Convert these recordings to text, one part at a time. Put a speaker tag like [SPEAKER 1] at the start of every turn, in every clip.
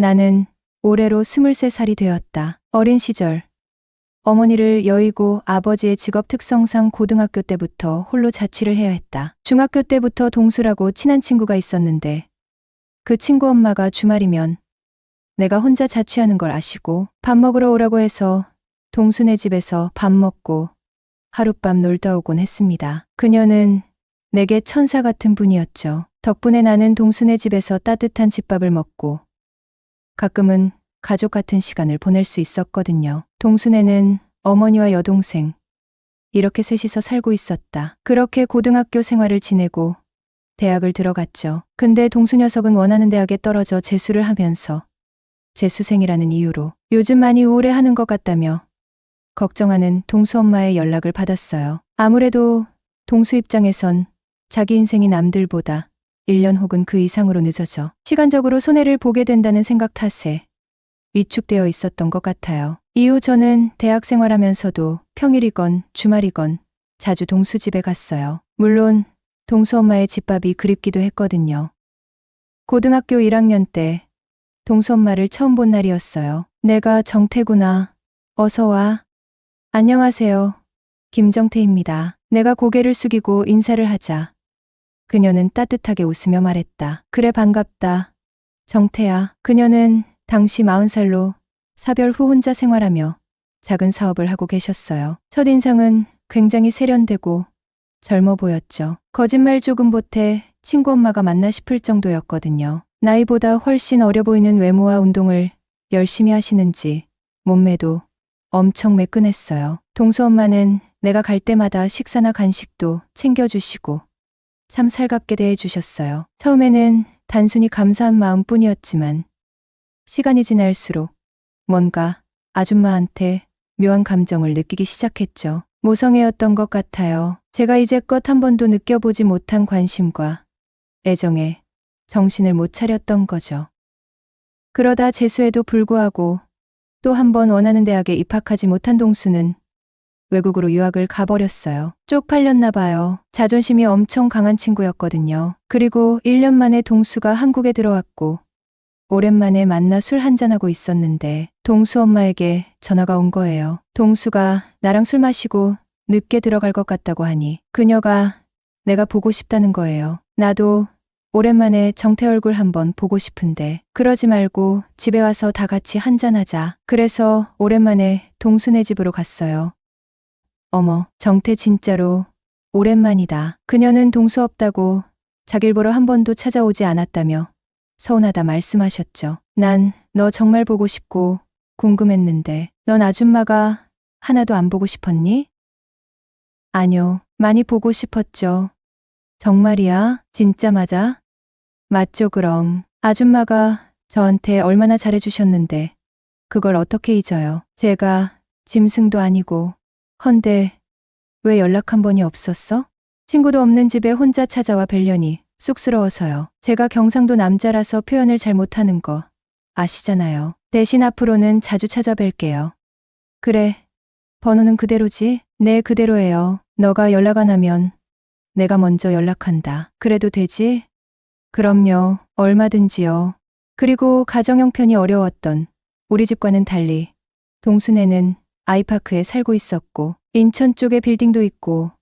[SPEAKER 1] 나는 올해로 23살이 되었다. 어린 시절 어머니를 여의고 아버지의 직업 특성상 고등학교 때부터 홀로 자취를 해야 했다. 중학교 때부터 동수라고 친한 친구가 있었는데 그 친구 엄마가 주말이면 내가 혼자 자취하는 걸 아시고 밥 먹으러 오라고 해서 동수네 집에서 밥 먹고 하룻밤 놀다 오곤 했습니다. 그녀는 내게 천사 같은 분이었죠. 덕분에 나는 동수네 집에서 따뜻한 집밥을 먹고 가끔은 가족 같은 시간을 보낼 수 있었거든요. 동수네는 어머니와 여동생, 이렇게 셋이서 살고 있었다. 그렇게 고등학교 생활을 지내고 대학을 들어갔죠. 근데 동수 녀석은 원하는 대학에 떨어져 재수를 하면서 재수생이라는 이유로 요즘 많이 우울해하는 것 같다며 걱정하는 동수 엄마의 연락을 받았어요. 아무래도 동수 입장에선 자기 인생이 남들보다 1년 혹은 그 이상으로 늦어져 시간적으로 손해를 보게 된다는 생각 탓에 위축되어 있었던 것 같아요. 이후 저는 대학 생활하면서도 평일이건 주말이건 자주 동수 집에 갔어요. 물론 동수 엄마의 집밥이 그립기도 했거든요. 고등학교 1학년 때 동수 엄마를 처음 본 날이었어요. 내가 정태구나. 어서 와. 안녕하세요. 김정태입니다. 내가 고개를 숙이고 인사를 하자 그녀는 따뜻하게 웃으며 말했다. 그래 반갑다. 정태야. 그녀는 당시 40살로 사별 후 혼자 생활하며 작은 사업을 하고 계셨어요. 첫인상은 굉장히 세련되고 젊어 보였죠. 거짓말 조금 보태 친구 엄마가 맞나 싶을 정도였거든요. 나이보다 훨씬 어려 보이는 외모와 운동을 열심히 하시는지 몸매도 엄청 매끈했어요. 동수 엄마는 내가 갈 때마다 식사나 간식도 챙겨주시고 참 살갑게 대해주셨어요. 처음에는 단순히 감사한 마음뿐이었지만 시간이 지날수록 뭔가 아줌마한테 묘한 감정을 느끼기 시작했죠. 모성애였던 것 같아요. 제가 이제껏 한 번도 느껴보지 못한 관심과 애정에 정신을 못 차렸던 거죠. 그러다 재수에도 불구하고 또 한 번 원하는 대학에 입학하지 못한 동수는 외국으로 유학을 가버렸어요. 쪽팔렸나 봐요. 자존심이 엄청 강한 친구였거든요. 그리고 1년 만에 동수가 한국에 들어왔고 오랜만에 만나 술 한잔하고 있었는데 동수 엄마에게 전화가 온 거예요. 동수가 나랑 술 마시고 늦게 들어갈 것 같다고 하니 그녀가 내가 보고 싶다는 거예요. 나도 오랜만에 정태 얼굴 한번 보고 싶은데 그러지 말고 집에 와서 다 같이 한잔하자. 그래서 오랜만에 동수네 집으로 갔어요. 어머, 정태 진짜로 오랜만이다. 그녀는 동수 없다고 자길 보러 한 번도 찾아오지 않았다며 서운하다 말씀하셨죠. 난 너 정말 보고 싶고 궁금했는데 넌 아줌마가 하나도 안 보고 싶었니? 아뇨, 많이 보고 싶었죠. 정말이야? 진짜 맞아? 맞죠 그럼. 아줌마가 저한테 얼마나 잘해주셨는데 그걸 어떻게 잊어요. 제가 짐승도 아니고 헌데 왜 연락 한 번이 없었어? 친구도 없는 집에 혼자 찾아와 뵈려니 쑥스러워서요. 제가 경상도 남자라서 표현을 잘 못하는 거 아시잖아요. 대신 앞으로는 자주 찾아뵐게요. 그래. 번호는 그대로지? 네, 그대로예요. 너가 연락 안 하면 내가 먼저 연락한다. 그래도 되지? 그럼요. 얼마든지요. 그리고 가정 형편이 어려웠던 우리 집과는 달리 동수네는 아이파크에 살고 있었고 인천 쪽에 빌딩도 있고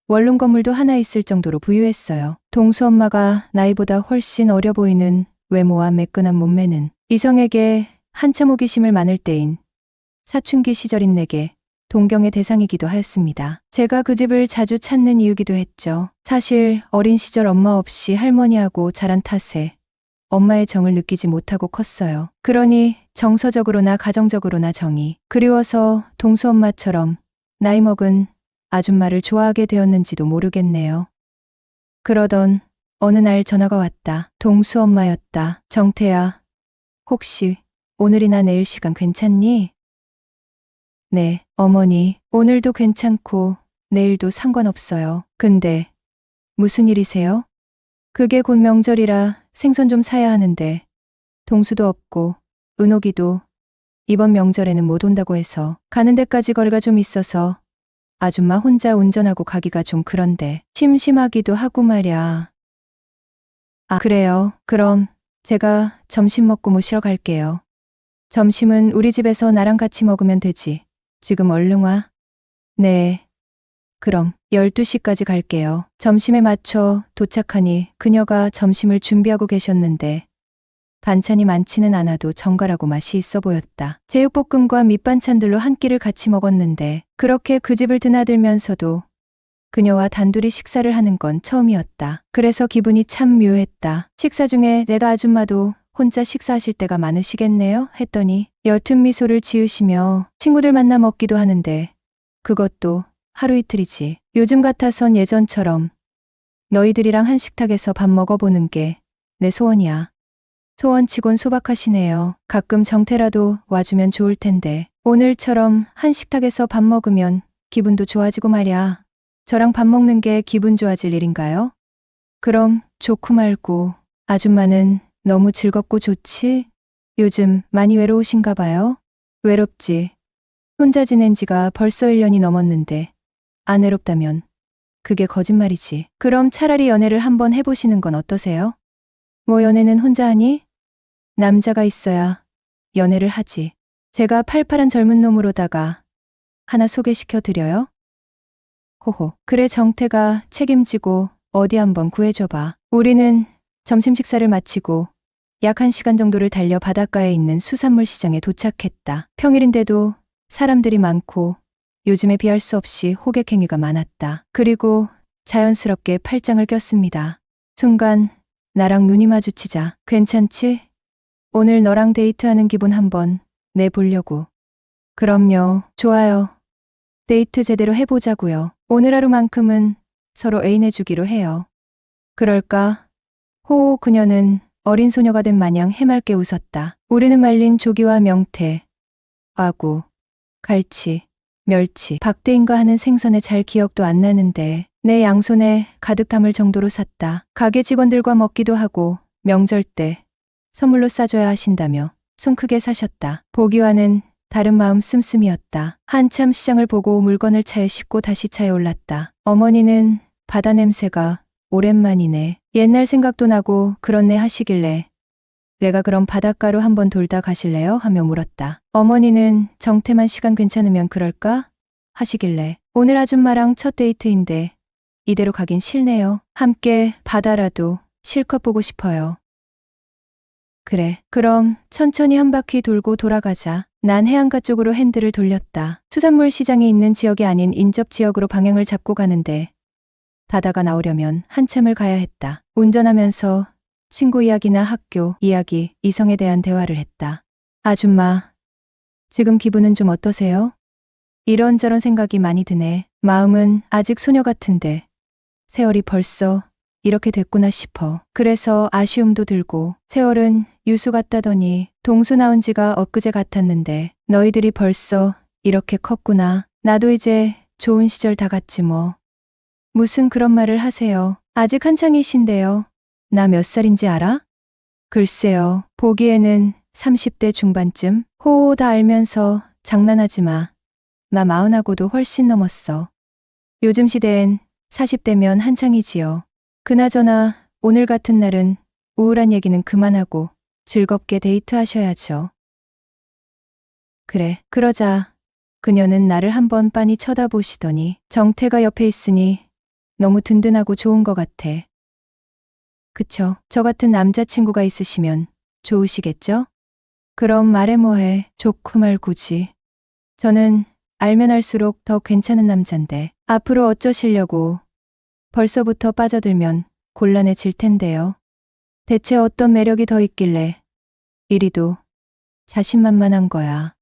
[SPEAKER 1] 원룸 건물도 하나 있을 정도로 부유했어요. 동수 엄마가 나이보다 훨씬 어려 보이는 외모와 매끈한 몸매는 이성에게 한참 호기심을 많을 때인 사춘기 시절인 내게 동경의 대상이기도 하였습니다. 제가 그 집을 자주 찾는 이유기도 했죠. 사실 어린 시절 엄마 없이 할머니하고 자란 탓에 엄마의 정을 느끼지 못하고 컸어요. 그러니 정서적으로나 가정적으로나 정이 그리워서 동수 엄마처럼 나이 먹은 아줌마를 좋아하게 되었는지도 모르겠네요. 그러던 어느 날 전화가 왔다. 동수 엄마였다. 정태야, 혹시 오늘이나 내일 시간 괜찮니? 네, 어머니, 오늘도 괜찮고 내일도 상관없어요. 근데 무슨 일이세요? 그게 곧 명절이라 생선 좀 사야 하는데 동수도 없고 은옥이도 이번 명절에는 못 온다고 해서 가는 데까지 거리가 좀 있어서 아줌마 혼자 운전하고 가기가 좀 그런데 심심하기도 하고 말야. 아, 그래요. 그럼 제가 점심 먹고 모시러 갈게요. 점심은 우리 집에서 나랑 같이 먹으면 되지. 지금 얼른 와. 네. 그럼 12시까지 갈게요. 점심에 맞춰 도착하니 그녀가 점심을 준비하고 계셨는데 반찬이 많지는 않아도 정갈하고 맛이 있어 보였다. 제육볶음과 밑반찬들로 한 끼를 같이 먹었는데 그렇게 그 집을 드나들면서도 그녀와 단둘이 식사를 하는 건 처음이었다. 그래서 기분이 참 묘했다. 식사 중에 내가 아줌마도 혼자 식사하실 때가 많으시겠네요? 했더니 옅은 미소를 지으시며 친구들 만나 먹기도 하는데 그것도 하루 이틀이지. 요즘 같아선 예전처럼 너희들이랑 한 식탁에서 밥 먹어보는 게 내 소원이야. 소원치곤 소박하시네요. 가끔 정태라도 와주면 좋을 텐데 오늘처럼 한 식탁에서 밥 먹으면 기분도 좋아지고 말야. 저랑 밥 먹는 게 기분 좋아질 일인가요? 그럼 좋고 말고 아줌마는 너무 즐겁고 좋지? 요즘 많이 외로우신가 봐요? 외롭지. 혼자 지낸 지가 벌써 1년이 넘었는데 안 외롭다면 그게 거짓말이지. 그럼 차라리 연애를 한번 해보시는 건 어떠세요? 뭐 연애는 혼자 하니? 남자가 있어야 연애를 하지. 제가 팔팔한 젊은 놈으로다가 하나 소개시켜 드려요? 호호. 그래 정태가 책임지고 어디 한번 구해줘봐. 우리는 점심 식사를 마치고 약 1시간 정도를 달려 바닷가에 있는 수산물 시장에 도착했다. 평일인데도 사람들이 많고 요즘에 비할 수 없이 호객 행위가 많았다. 그리고 자연스럽게 팔짱을 꼈습니다. 순간 나랑 눈이 마주치자. 괜찮지? 오늘 너랑 데이트하는 기분 한번 내보려고. 그럼요. 좋아요. 데이트 제대로 해보자고요. 오늘 하루만큼은 서로 애인해주기로 해요. 그럴까? 호호 그녀는 어린 소녀가 된 마냥 해맑게 웃었다. 우리는 말린 조기와 명태, 아구, 갈치, 멸치, 박대인가 하는 생선의 잘 기억도 안 나는데 내 양손에 가득 담을 정도로 샀다. 가게 직원들과 먹기도 하고 명절 때 선물로 싸줘야 하신다며 손 크게 사셨다. 보기와는 다른 마음 씀씀이었다. 한참 시장을 보고 물건을 차에 싣고 다시 차에 올랐다. 어머니는 바다 냄새가 오랜만이네. 옛날 생각도 나고 그렇네 하시길래 내가 그럼 바닷가로 한번 돌다 가실래요? 하며 물었다. 어머니는 정태만 시간 괜찮으면 그럴까? 하시길래 오늘 아줌마랑 첫 데이트인데 이대로 가긴 싫네요. 함께 바다라도 실컷 보고 싶어요. 그래. 그럼 천천히 한 바퀴 돌고 돌아가자. 난 해안가 쪽으로 핸들을 돌렸다. 수산물 시장이 있는 지역이 아닌 인접 지역으로 방향을 잡고 가는데 바다가 나오려면 한참을 가야 했다. 운전하면서 친구 이야기나 학교 이야기, 이성에 대한 대화를 했다. 아줌마, 지금 기분은 좀 어떠세요? 이런저런 생각이 많이 드네. 마음은 아직 소녀 같은데 세월이 벌써 이렇게 됐구나 싶어. 그래서 아쉬움도 들고 세월은 유수 같다더니 동수 나온 지가 엊그제 같았는데 너희들이 벌써 이렇게 컸구나. 나도 이제 좋은 시절 다 갔지 뭐. 무슨 그런 말을 하세요. 아직 한창이신데요. 나 몇 살인지 알아? 글쎄요. 보기에는 30대 중반쯤. 호호 다 알면서 장난하지 마. 나 40하고도 훨씬 넘었어. 요즘 시대엔 40대면 한창이지요. 그나저나 오늘 같은 날은 우울한 얘기는 그만하고 즐겁게 데이트하셔야죠. 그래, 그러자. 그녀는 나를 한번 빤히 쳐다보시더니 정태가 옆에 있으니 너무 든든하고 좋은 것 같아. 그쵸. 저 같은 남자친구가 있으시면 좋으시겠죠? 그럼 말해 뭐해. 좋고 말고지. 저는 알면 알수록 더 괜찮은 남잔데 앞으로 어쩌시려고. 벌써부터 빠져들면 곤란해질 텐데요. 대체 어떤 매력이 더 있길래 이리도 자신만만한 거야.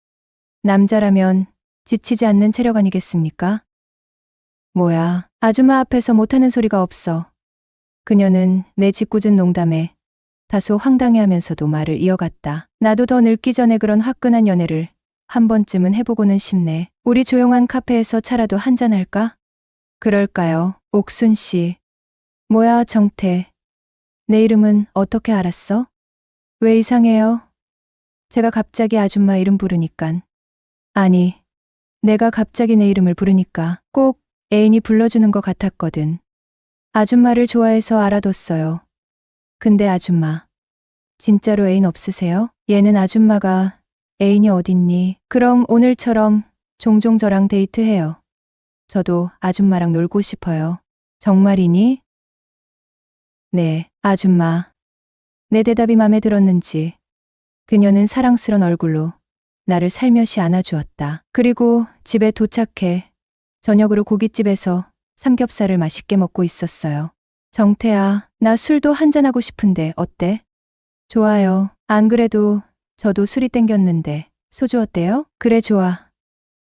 [SPEAKER 1] 남자라면 지치지 않는 체력 아니겠습니까? 뭐야, 아줌마 앞에서 못하는 소리가 없어. 그녀는 내 짓궂은 농담에 다소 황당해하면서도 말을 이어갔다. 나도 더 늙기 전에 그런 화끈한 연애를 한 번쯤은 해보고는 싶네. 우리 조용한 카페에서 차라도 한잔할까? 그럴까요, 옥순 씨. 뭐야, 정태. 내 이름은 어떻게 알았어? 왜 이상해요? 제가 갑자기 아줌마 이름 부르니깐. 아니, 내가 갑자기 내 이름을 부르니까 꼭 애인이 불러주는 것 같았거든. 아줌마를 좋아해서 알아뒀어요. 근데 아줌마, 진짜로 애인 없으세요? 얘는 아줌마가 애인이 어딨니? 그럼 오늘처럼 종종 저랑 데이트해요. 저도 아줌마랑 놀고 싶어요. 정말이니? 네, 아줌마. 내 대답이 맘에 들었는지 그녀는 사랑스런 얼굴로 나를 살며시 안아주었다. 그리고 집에 도착해 저녁으로 고깃집에서 삼겹살을 맛있게 먹고 있었어요. 정태아, 나 술도 한잔하고 싶은데 어때? 좋아요. 안 그래도 저도 술이 땡겼는데 소주 어때요? 그래 좋아.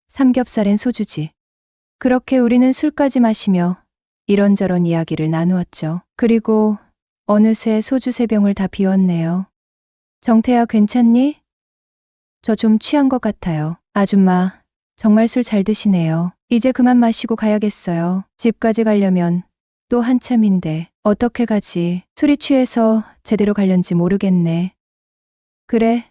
[SPEAKER 1] 삼겹살엔 소주지. 그렇게 우리는 술까지 마시며 이런저런 이야기를 나누었죠. 그리고 어느새 소주 3병을 다 비웠네요. 정태야 괜찮니? 저 좀 취한 것 같아요. 아줌마, 정말 술 잘 드시네요. 이제 그만 마시고 가야겠어요. 집까지 가려면 또 한참인데 어떻게 가지? 술이 취해서 제대로 가련지 모르겠네. 그래,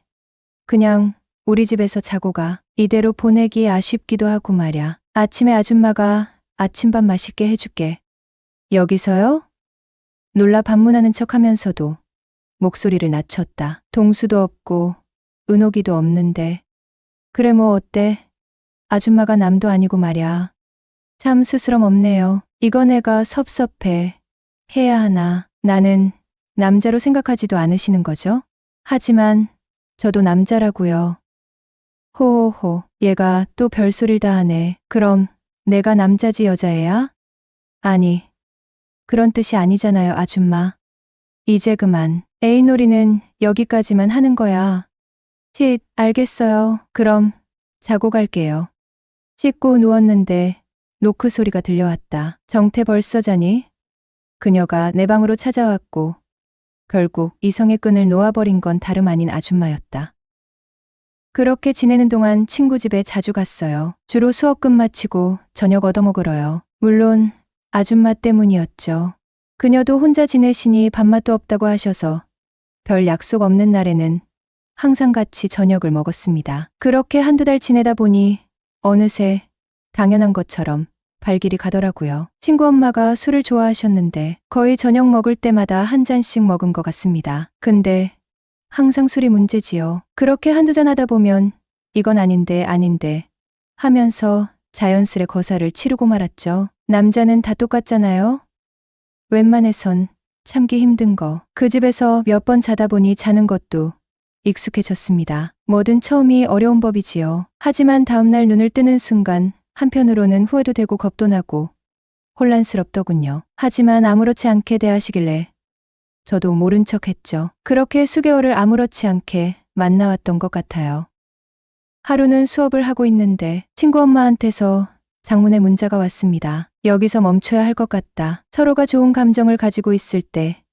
[SPEAKER 1] 그냥 우리 집에서 자고 가. 이대로 보내기 아쉽기도 하고 말야. 아침에 아줌마가 아침밥 맛있게 해줄게. 여기서요? 놀라 반문하는 척 하면서도 목소리를 낮췄다. 동수도 없고 은옥이도 없는데. 그래 뭐 어때? 아줌마가 남도 아니고 말야. 참 스스럼 없네요. 이거 내가 섭섭해. 해야 하나. 나는 남자로 생각하지도 않으시는 거죠? 하지만 저도 남자라고요. 호호호, 얘가 또 별소리를 다 하네. 그럼 내가 남자지 여자애야? 아니, 그런 뜻이 아니잖아요, 아줌마. 이제 그만. 애인놀이는 여기까지만 하는 거야. 알겠어요. 그럼 자고 갈게요. 씻고 누웠는데 노크 소리가 들려왔다. 정태 벌써 자니? 그녀가 내 방으로 찾아왔고 결국 이성의 끈을 놓아버린 건 다름 아닌 아줌마였다. 그렇게 지내는 동안 친구 집에 자주 갔어요. 주로 수업 끝마치고 저녁 얻어먹으러요. 물론 아줌마 때문이었죠. 그녀도 혼자 지내시니 밥맛도 없다고 하셔서 별 약속 없는 날에는 항상 같이 저녁을 먹었습니다. 그렇게 한두 달 지내다 보니 어느새 당연한 것처럼 발길이 가더라고요. 친구 엄마가 술을 좋아하셨는데 거의 저녁 먹을 때마다 한 잔씩 먹은 것 같습니다. 근데 항상 술이 문제지요. 그렇게 한두 잔 하다 보면 이건 아닌데 하면서 자연스레 거사를 치르고 말았죠. 남자는 다 똑같잖아요. 웬만해선 참기 힘든 거. 그 집에서 몇 번 자다 보니 자는 것도 익숙해졌습니다. 뭐든 처음이 어려운 법이지요. 하지만 다음날 눈을 뜨는 순간 한편으로는 후회도 되고 겁도 나고 혼란스럽더군요. 하지만 아무렇지 않게 대하시길래 저도 모른 척 했죠. 그렇게 수개월을 아무렇지 않게 만나왔던 것 같아요. 하루는 수업을 하고 있는데 친구 엄마한테서 장문의 문자가 왔습니다. 여기서 멈춰야 할 것 같다. 서로가 좋은 감정을 가지고 있을 때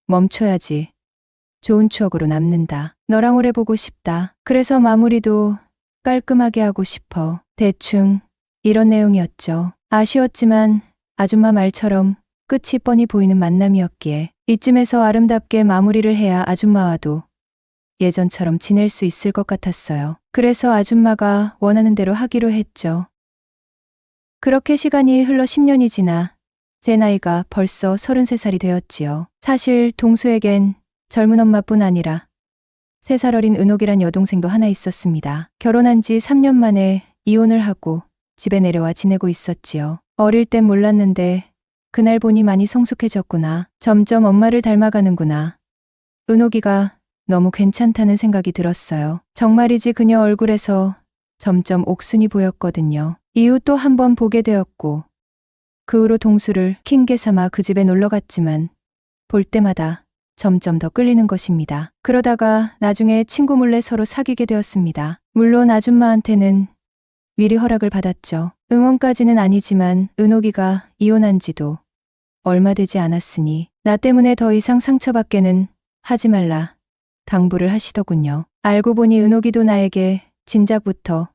[SPEAKER 1] 멈춰야지. 좋은 추억으로 남는다. 너랑 오래 보고 싶다. 그래서 마무리도 깔끔하게 하고 싶어. 대충 이런 내용이었죠. 아쉬웠지만 아줌마 말처럼 끝이 뻔히 보이는 만남이었기에 이쯤에서 아름답게 마무리를 해야 아줌마와도 예전처럼 지낼 수 있을 것 같았어요. 그래서 아줌마가 원하는 대로 하기로 했죠. 그렇게 시간이 흘러 10년이 지나 제 나이가 벌써 33살이 되었지요. 사실 동수에겐 젊은 엄마뿐 아니라 3살 어린 은옥이란 여동생도 하나 있었습니다. 결혼한 지 3년 만에 이혼을 하고 집에 내려와 지내고 있었지요. 어릴 땐 몰랐는데 그날 보니 많이 성숙해졌구나. 점점 엄마를 닮아가는구나. 은옥이가 너무 괜찮다는 생각이 들었어요. 정말이지 그녀 얼굴에서 점점 옥순이 보였거든요. 이후 또 한 번 보게 되었고 그 후로 동수를 핑계 삼아 그 집에 놀러 갔지만 볼 때마다 점점 더 끌리는 것입니다. 그러다가 나중에 친구 몰래 서로 사귀게 되었습니다. 물론 아줌마한테는 미리 허락을 받았죠. 응원까지는 아니지만 은옥이가 이혼한 지도 얼마 되지 않았으니 나 때문에 더 이상 상처받게는 하지 말라 당부를 하시더군요. 알고 보니 은옥이도 나에게 진작부터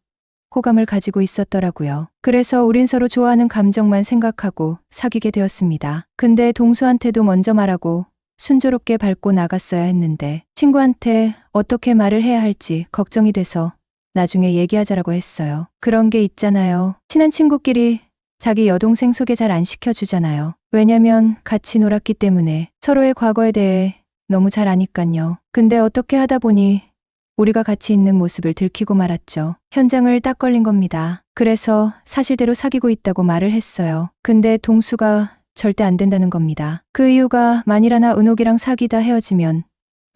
[SPEAKER 1] 호감을 가지고 있었더라고요. 그래서 우린 서로 좋아하는 감정만 생각하고 사귀게 되었습니다. 근데 동수한테도 먼저 말하고 순조롭게 밟고 나갔어야 했는데 친구한테 어떻게 말을 해야 할지 걱정이 돼서 나중에 얘기하자라고 했어요. 그런 게 있잖아요. 친한 친구끼리 자기 여동생 소개 잘 안 시켜주잖아요. 왜냐면 같이 놀았기 때문에 서로의 과거에 대해 너무 잘 아니깐요. 근데 어떻게 하다 보니 우리가 같이 있는 모습을 들키고 말았죠. 현장을 딱 걸린 겁니다. 그래서 사실대로 사귀고 있다고 말을 했어요. 근데 동수가 절대 안 된다는 겁니다. 그 이유가 만일 은옥이랑 사귀다 헤어지면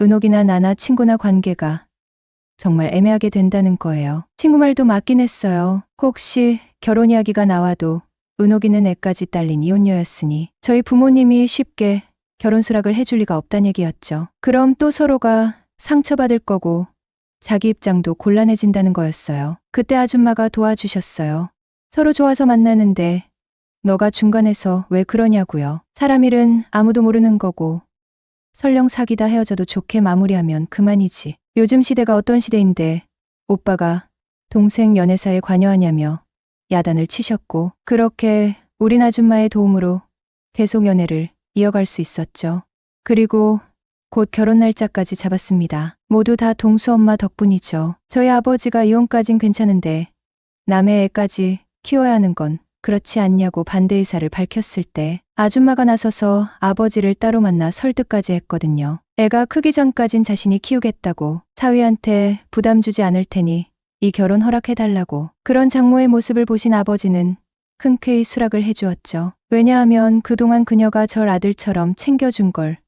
[SPEAKER 1] 은옥이나 나나 친구나 관계가 정말 애매하게 된다는 거예요. 친구 말도 맞긴 했어요. 혹시 결혼 이야기가 나와도 은옥이는 애까지 딸린 이혼녀였으니 저희 부모님이 쉽게 결혼 수락을 해줄 리가 없단 얘기였죠. 그럼 또 서로가 상처받을 거고 자기 입장도 곤란해진다는 거였어요. 그때 아줌마가 도와주셨어요. 서로 좋아서 만나는데 너가 중간에서 왜 그러냐고요. 사람 일은 아무도 모르는 거고 설령 사귀다 헤어져도 좋게 마무리하면 그만이지. 요즘 시대가 어떤 시대인데 오빠가 동생 연애사에 관여하냐며 야단을 치셨고 그렇게 우린 아줌마의 도움으로 계속 연애를 이어갈 수 있었죠. 그리고 곧 결혼 날짜까지 잡았습니다. 모두 다 동수 엄마 덕분이죠. 저희 아버지가 이혼까진 괜찮은데 남의 애까지 키워야 하는 건 그렇지 않냐고 반대 의사를 밝혔을 때 아줌마가 나서서 아버지를 따로 만나 설득까지 했거든요. 애가 크기 전까진 자신이 키우겠다고 사위한테 부담 주지 않을 테니 이 결혼 허락해달라고. 그런 장모의 모습을 보신 아버지는 흔쾌히 수락을 해주었죠. 왜냐하면 그동안 그녀가 절 아들처럼 챙겨준 걸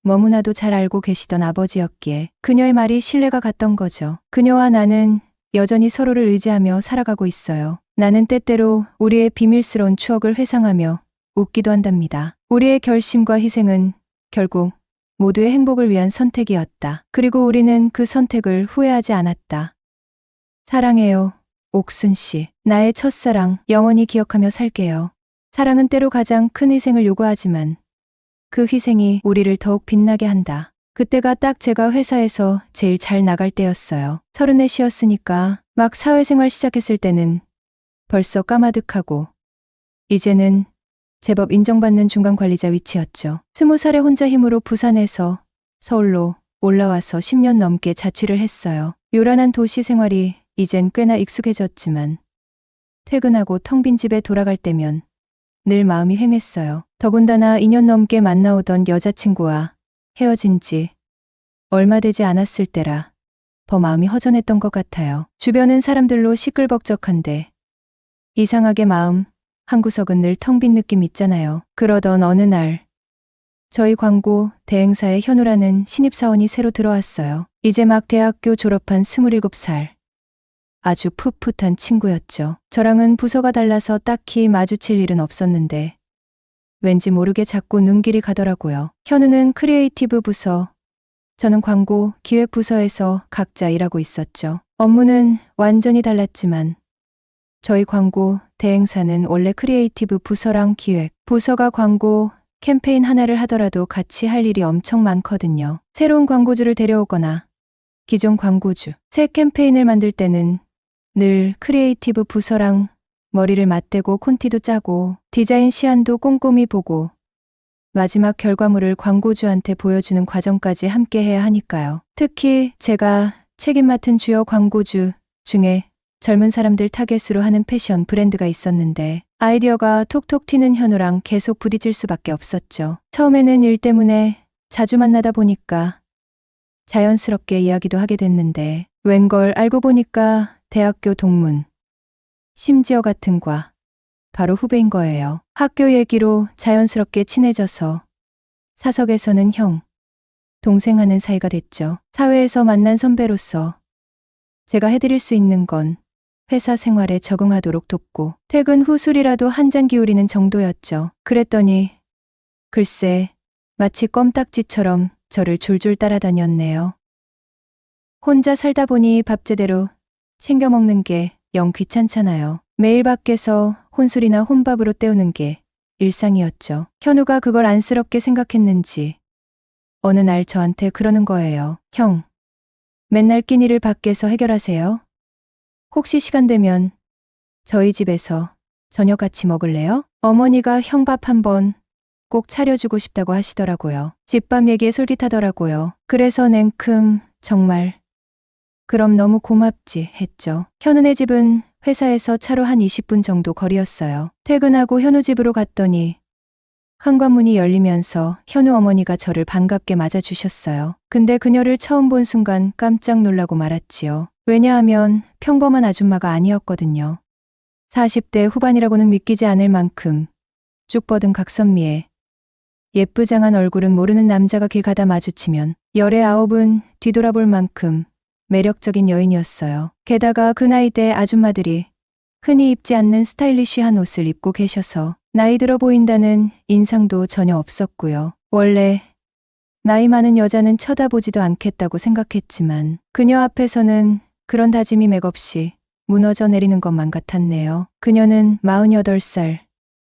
[SPEAKER 1] 너무나도 잘 알고 계시던 아버지였기에 그녀의 말이 신뢰가 갔던 거죠. 그녀와 나는 여전히 서로를 의지하며 살아가고 있어요. 나는 때때로 우리의 비밀스러운 추억을 회상하며 웃기도 한답니다. 우리의 결심과 희생은 결국 모두의 행복을 위한 선택이었다. 그리고 우리는 그 선택을 후회하지 않았다. 사랑해요, 옥순 씨. 나의 첫사랑 영원히 기억하며 살게요. 사랑은 때로 가장 큰 희생을 요구하지만 그 희생이 우리를 더욱 빛나게 한다. 그때가 딱 제가 회사에서 제일 잘 나갈 때였어요. 34이었으니까 막 사회생활 시작했을 때는 벌써 까마득하고 이제는 제법 인정받는 중간관리자 위치였죠. 20살에 혼자 힘으로 부산에서 서울로 올라와서 10년 넘게 자취를 했어요. 요란한 도시 생활이 이젠 꽤나 익숙해졌지만 퇴근하고 텅 빈 집에 돌아갈 때면 늘 마음이 횡했어요. 더군다나 2년 넘게 만나오던 여자친구와 헤어진 지 얼마 되지 않았을 때라 더 마음이 허전했던 것 같아요. 주변은 사람들로 시끌벅적한데 이상하게 마음 한구석은 늘 텅 빈 느낌 있잖아요. 그러던 어느 날 저희 광고 대행사에 현우라는 신입사원이 새로 들어왔어요. 이제 막 대학교 졸업한 27살. 아주 풋풋한 친구였죠. 저랑은 부서가 달라서 딱히 마주칠 일은 없었는데 왠지 모르게 자꾸 눈길이 가더라고요. 현우는 크리에이티브 부서, 저는 광고 기획 부서에서 각자 일하고 있었죠. 업무는 완전히 달랐지만 저희 광고 대행사는 원래 크리에이티브 부서랑 기획 부서가 광고 캠페인 하나를 하더라도 같이 할 일이 엄청 많거든요. 새로운 광고주를 데려오거나 기존 광고주, 새 캠페인을 만들 때는 늘 크리에이티브 부서랑 머리를 맞대고 콘티도 짜고 디자인 시안도 꼼꼼히 보고 마지막 결과물을 광고주한테 보여주는 과정까지 함께 해야 하니까요. 특히 제가 책임 맡은 주요 광고주 중에 젊은 사람들 타겟으로 하는 패션 브랜드가 있었는데 아이디어가 톡톡 튀는 현우랑 계속 부딪힐 수밖에 없었죠. 처음에는 일 때문에 자주 만나다 보니까 자연스럽게 이야기도 하게 됐는데 웬걸 알고 보니까 대학교 동문, 심지어 같은 과, 바로 후배인 거예요. 학교 얘기로 자연스럽게 친해져서 사석에서는 형, 동생 하는 사이가 됐죠. 사회에서 만난 선배로서 제가 해드릴 수 있는 건 회사 생활에 적응하도록 돕고 퇴근 후 술이라도 한 잔 기울이는 정도였죠. 그랬더니 글쎄 마치 껌딱지처럼 저를 줄줄 따라다녔네요. 혼자 살다 보니 밥 제대로 챙겨 먹는 게 영 귀찮잖아요. 매일 밖에서 혼술이나 혼밥으로 때우는 게 일상이었죠. 현우가 그걸 안쓰럽게 생각했는지 어느 날 저한테 그러는 거예요. 형, 맨날 끼니를 밖에서 해결하세요? 혹시 시간 되면 저희 집에서 저녁 같이 먹을래요? 어머니가 형 밥 한번 꼭 차려주고 싶다고 하시더라고요. 집밥 얘기에 솔깃하더라고요. 그래서 냉큼 정말 그럼 너무 고맙지 했죠. 현우네 집은 회사에서 차로 한 20분 정도 거리였어요. 퇴근하고 현우 집으로 갔더니 현관문이 열리면서 현우 어머니가 저를 반갑게 맞아주셨어요. 근데 그녀를 처음 본 순간 깜짝 놀라고 말았지요. 왜냐하면 평범한 아줌마가 아니었거든요. 40대 후반이라고는 믿기지 않을 만큼 쭉 뻗은 각선미에 예쁘장한 얼굴은 모르는 남자가 길 가다 마주치면 열의 아홉은 뒤돌아볼 만큼 매력적인 여인이었어요. 게다가 그 나이대 아줌마들이 흔히 입지 않는 스타일리쉬한 옷을 입고 계셔서 나이 들어 보인다는 인상도 전혀 없었고요. 원래 나이 많은 여자는 쳐다보지도 않겠다고 생각했지만 그녀 앞에서는 그런 다짐이 맥없이 무너져 내리는 것만 같았네요. 그녀는 48살,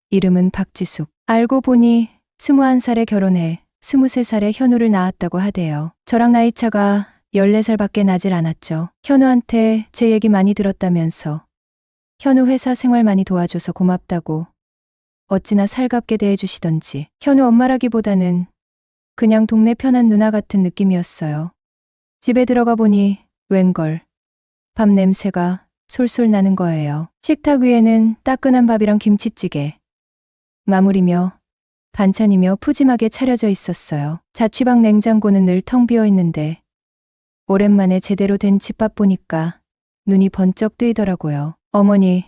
[SPEAKER 1] 이름은 박지숙. 알고 보니 21살에 결혼해 23살에 현우를 낳았다고 하대요. 저랑 나이차가 14살밖에 나질 않았죠. 현우한테 제 얘기 많이 들었다면서 현우 회사 생활 많이 도와줘서 고맙다고 어찌나 살갑게 대해주시던지 현우 엄마라기보다는 그냥 동네 편한 누나 같은 느낌이었어요. 집에 들어가 보니 웬걸 밥 냄새가 솔솔 나는 거예요. 식탁 위에는 따끈한 밥이랑 김치찌개, 마무리며 반찬이며 푸짐하게 차려져 있었어요. 자취방 냉장고는 늘 텅 비어 있는데 오랜만에 제대로 된 집밥 보니까 눈이 번쩍 뜨이더라고요. 어머니,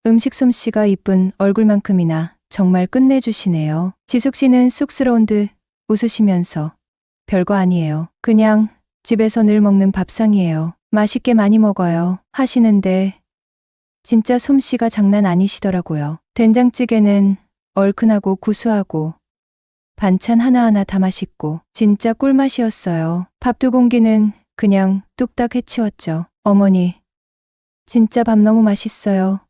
[SPEAKER 1] 음식 솜씨가 이쁜 얼굴만큼이나 정말 끝내주시네요. 지숙 씨는 쑥스러운 듯 웃으시면서 별거 아니에요. 그냥 집에서 늘 먹는 밥상이에요. 맛있게 많이 먹어요. 하시는데 진짜 솜씨가 장난 아니시더라고요. 된장찌개는 얼큰하고 구수하고 반찬 하나하나 다 맛있고 진짜 꿀맛이었어요. 밥 2공기는 그냥 뚝딱 해치웠죠. 어머니, 진짜 밥 너무 맛있어요.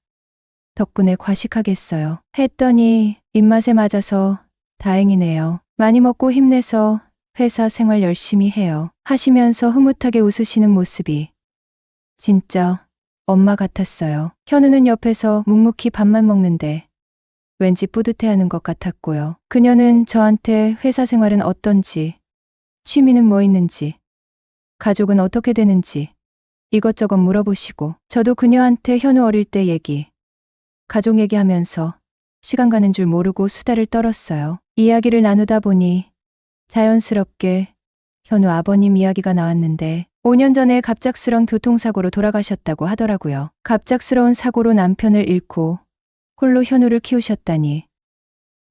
[SPEAKER 1] 덕분에 과식하겠어요. 했더니 입맛에 맞아서 다행이네요. 많이 먹고 힘내서 회사 생활 열심히 해요. 하시면서 흐뭇하게 웃으시는 모습이 진짜 엄마 같았어요. 현우는 옆에서 묵묵히 밥만 먹는데 왠지 뿌듯해하는 것 같았고요. 그녀는 저한테 회사 생활은 어떤지, 취미는 뭐 있는지, 가족은 어떻게 되는지 이것저것 물어보시고 저도 그녀한테 현우 어릴 때 얘기, 가족 얘기하면서 시간 가는 줄 모르고 수다를 떨었어요. 이야기를 나누다 보니 자연스럽게 현우 아버님 이야기가 나왔는데 5년 전에 갑작스런 교통사고로 돌아가셨다고 하더라고요. 갑작스러운 사고로 남편을 잃고 홀로 현우를 키우셨다니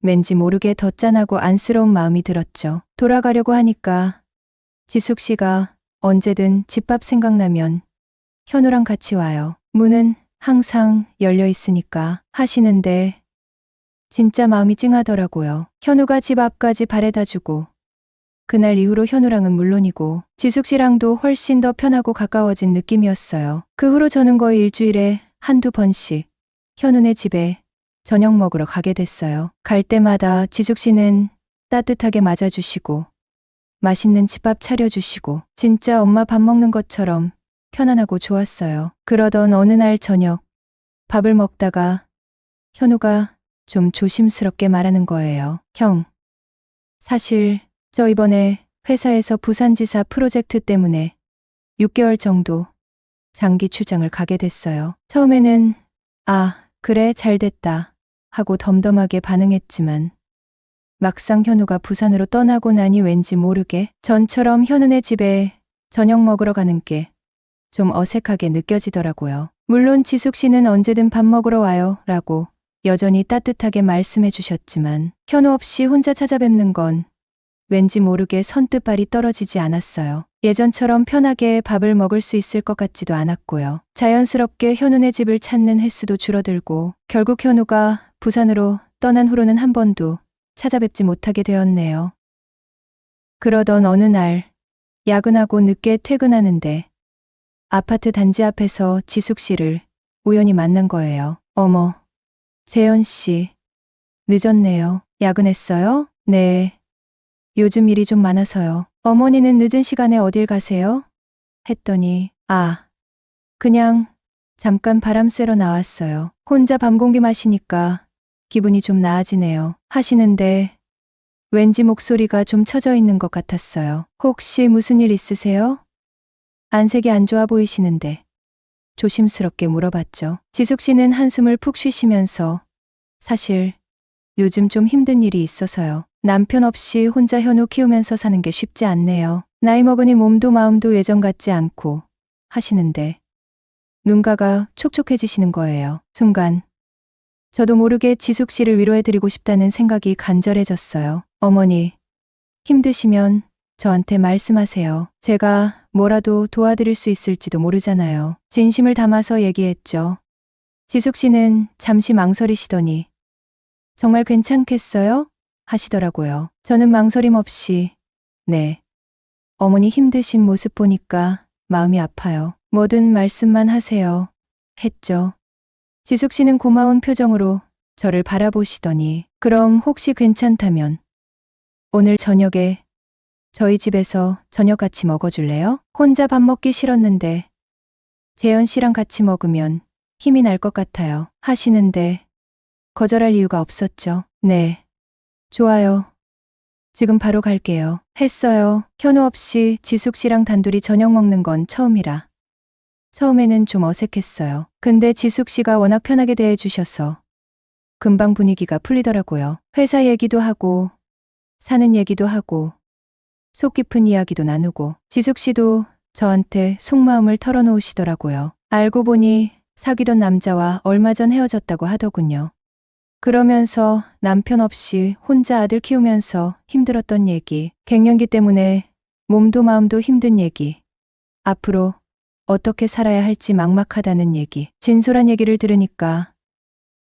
[SPEAKER 1] 왠지 모르게 더 짠하고 안쓰러운 마음이 들었죠. 돌아가려고 하니까 지숙 씨가 언제든 집밥 생각나면 현우랑 같이 와요. 문은 항상 열려 있으니까 하시는데 진짜 마음이 찡하더라고요. 현우가 집 앞까지 바래다 주고 그날 이후로 현우랑은 물론이고 지숙 씨랑도 훨씬 더 편하고 가까워진 느낌이었어요. 그 후로 저는 거의 일주일에 한두 번씩 현우네 집에 저녁 먹으러 가게 됐어요. 갈 때마다 지숙 씨는 따뜻하게 맞아주시고 맛있는 집밥 차려주시고 진짜 엄마 밥 먹는 것처럼 편안하고 좋았어요. 그러던 어느 날 저녁 밥을 먹다가 현우가 좀 조심스럽게 말하는 거예요. 형, 사실 저 이번에 회사에서 부산지사 프로젝트 때문에 6개월 정도 장기 출장을 가게 됐어요. 처음에는 아, 그래, 잘 됐다 하고 덤덤하게 반응했지만 막상 현우가 부산으로 떠나고 나니 왠지 모르게 전처럼 현우네 집에 저녁 먹으러 가는 게 좀 어색하게 느껴지더라고요. 물론 지숙 씨는 언제든 밥 먹으러 와요 라고 여전히 따뜻하게 말씀해 주셨지만 현우 없이 혼자 찾아뵙는 건 왠지 모르게 선뜻발이 떨어지지 않았어요. 예전처럼 편하게 밥을 먹을 수 있을 것 같지도 않았고요. 자연스럽게 현우네 집을 찾는 횟수도 줄어들고 결국 현우가 부산으로 떠난 후로는 한 번도 찾아뵙지 못하게 되었네요. 그러던 어느 날 야근하고 늦게 퇴근하는데 아파트 단지 앞에서 지숙 씨를 우연히 만난 거예요. 어머, 재현 씨, 늦었네요. 야근했어요? 네. 요즘 일이 좀 많아서요. 어머니는 늦은 시간에 어딜 가세요? 했더니 아, 그냥 잠깐 바람 쐬러 나왔어요. 혼자 밤 공기 마시니까 기분이 좀 나아지네요. 하시는데 왠지 목소리가 좀 처져 있는 것 같았어요. 혹시 무슨 일 있으세요? 안색이 안 좋아 보이시는데 조심스럽게 물어봤죠. 지숙 씨는 한숨을 푹 쉬시면서 사실 요즘 좀 힘든 일이 있어서요. 남편 없이 혼자 현우 키우면서 사는 게 쉽지 않네요. 나이 먹으니 몸도 마음도 예전 같지 않고 하시는데 눈가가 촉촉해지시는 거예요. 순간 저도 모르게 지숙 씨를 위로해드리고 싶다는 생각이 간절해졌어요. 어머니, 힘드시면 저한테 말씀하세요. 제가 뭐라도 도와드릴 수 있을지도 모르잖아요. 진심을 담아서 얘기했죠. 지숙 씨는 잠시 망설이시더니 정말 괜찮겠어요? 하시더라고요. 저는 망설임 없이 네. 어머니 힘드신 모습 보니까 마음이 아파요. 뭐든 말씀만 하세요. 했죠. 지숙 씨는 고마운 표정으로 저를 바라보시더니 그럼 혹시 괜찮다면 오늘 저녁에 저희 집에서 저녁 같이 먹어줄래요? 혼자 밥 먹기 싫었는데 재현 씨랑 같이 먹으면 힘이 날 것 같아요. 하시는데 거절할 이유가 없었죠. 네. 좋아요. 지금 바로 갈게요. 했어요. 현우 없이 지숙 씨랑 단둘이 저녁 먹는 건 처음이라. 처음에는 좀 어색했어요. 근데 지숙 씨가 워낙 편하게 대해주셔서 금방 분위기가 풀리더라고요. 회사 얘기도 하고 사는 얘기도 하고 속 깊은 이야기도 나누고 지숙 씨도 저한테 속마음을 털어놓으시더라고요. 알고 보니 사귀던 남자와 얼마 전 헤어졌다고 하더군요. 그러면서 남편 없이 혼자 아들 키우면서 힘들었던 얘기, 갱년기 때문에 몸도 마음도 힘든 얘기, 앞으로 어떻게 살아야 할지 막막하다는 얘기, 진솔한 얘기를 들으니까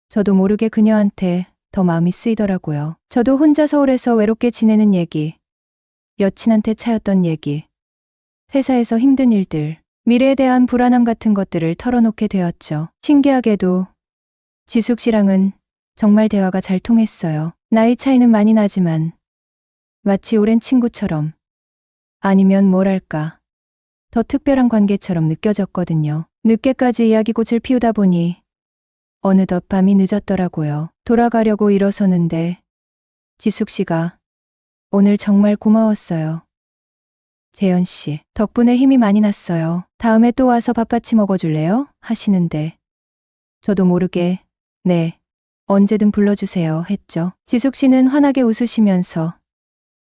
[SPEAKER 1] 저도 모르게 그녀한테 더 마음이 쓰이더라고요. 저도 혼자 서울에서 외롭게 지내는 얘기, 여친한테 차였던 얘기, 회사에서 힘든 일들, 미래에 대한 불안함 같은 것들을 털어놓게 되었죠. 신기하게도 지숙 씨랑은 정말 대화가 잘 통했어요. 나이 차이는 많이 나지만 마치 오랜 친구처럼 아니면 뭐랄까 더 특별한 관계처럼 느껴졌거든요. 늦게까지 이야기꽃을 피우다 보니 어느덧 밤이 늦었더라고요. 돌아가려고 일어서는데 지숙 씨가 오늘 정말 고마웠어요. 재현 씨, 덕분에 힘이 많이 났어요. 다음에 또 와서 밥 같이 먹어줄래요? 하시는데 저도 모르게 네, 언제든 불러주세요 했죠. 지숙 씨는 환하게 웃으시면서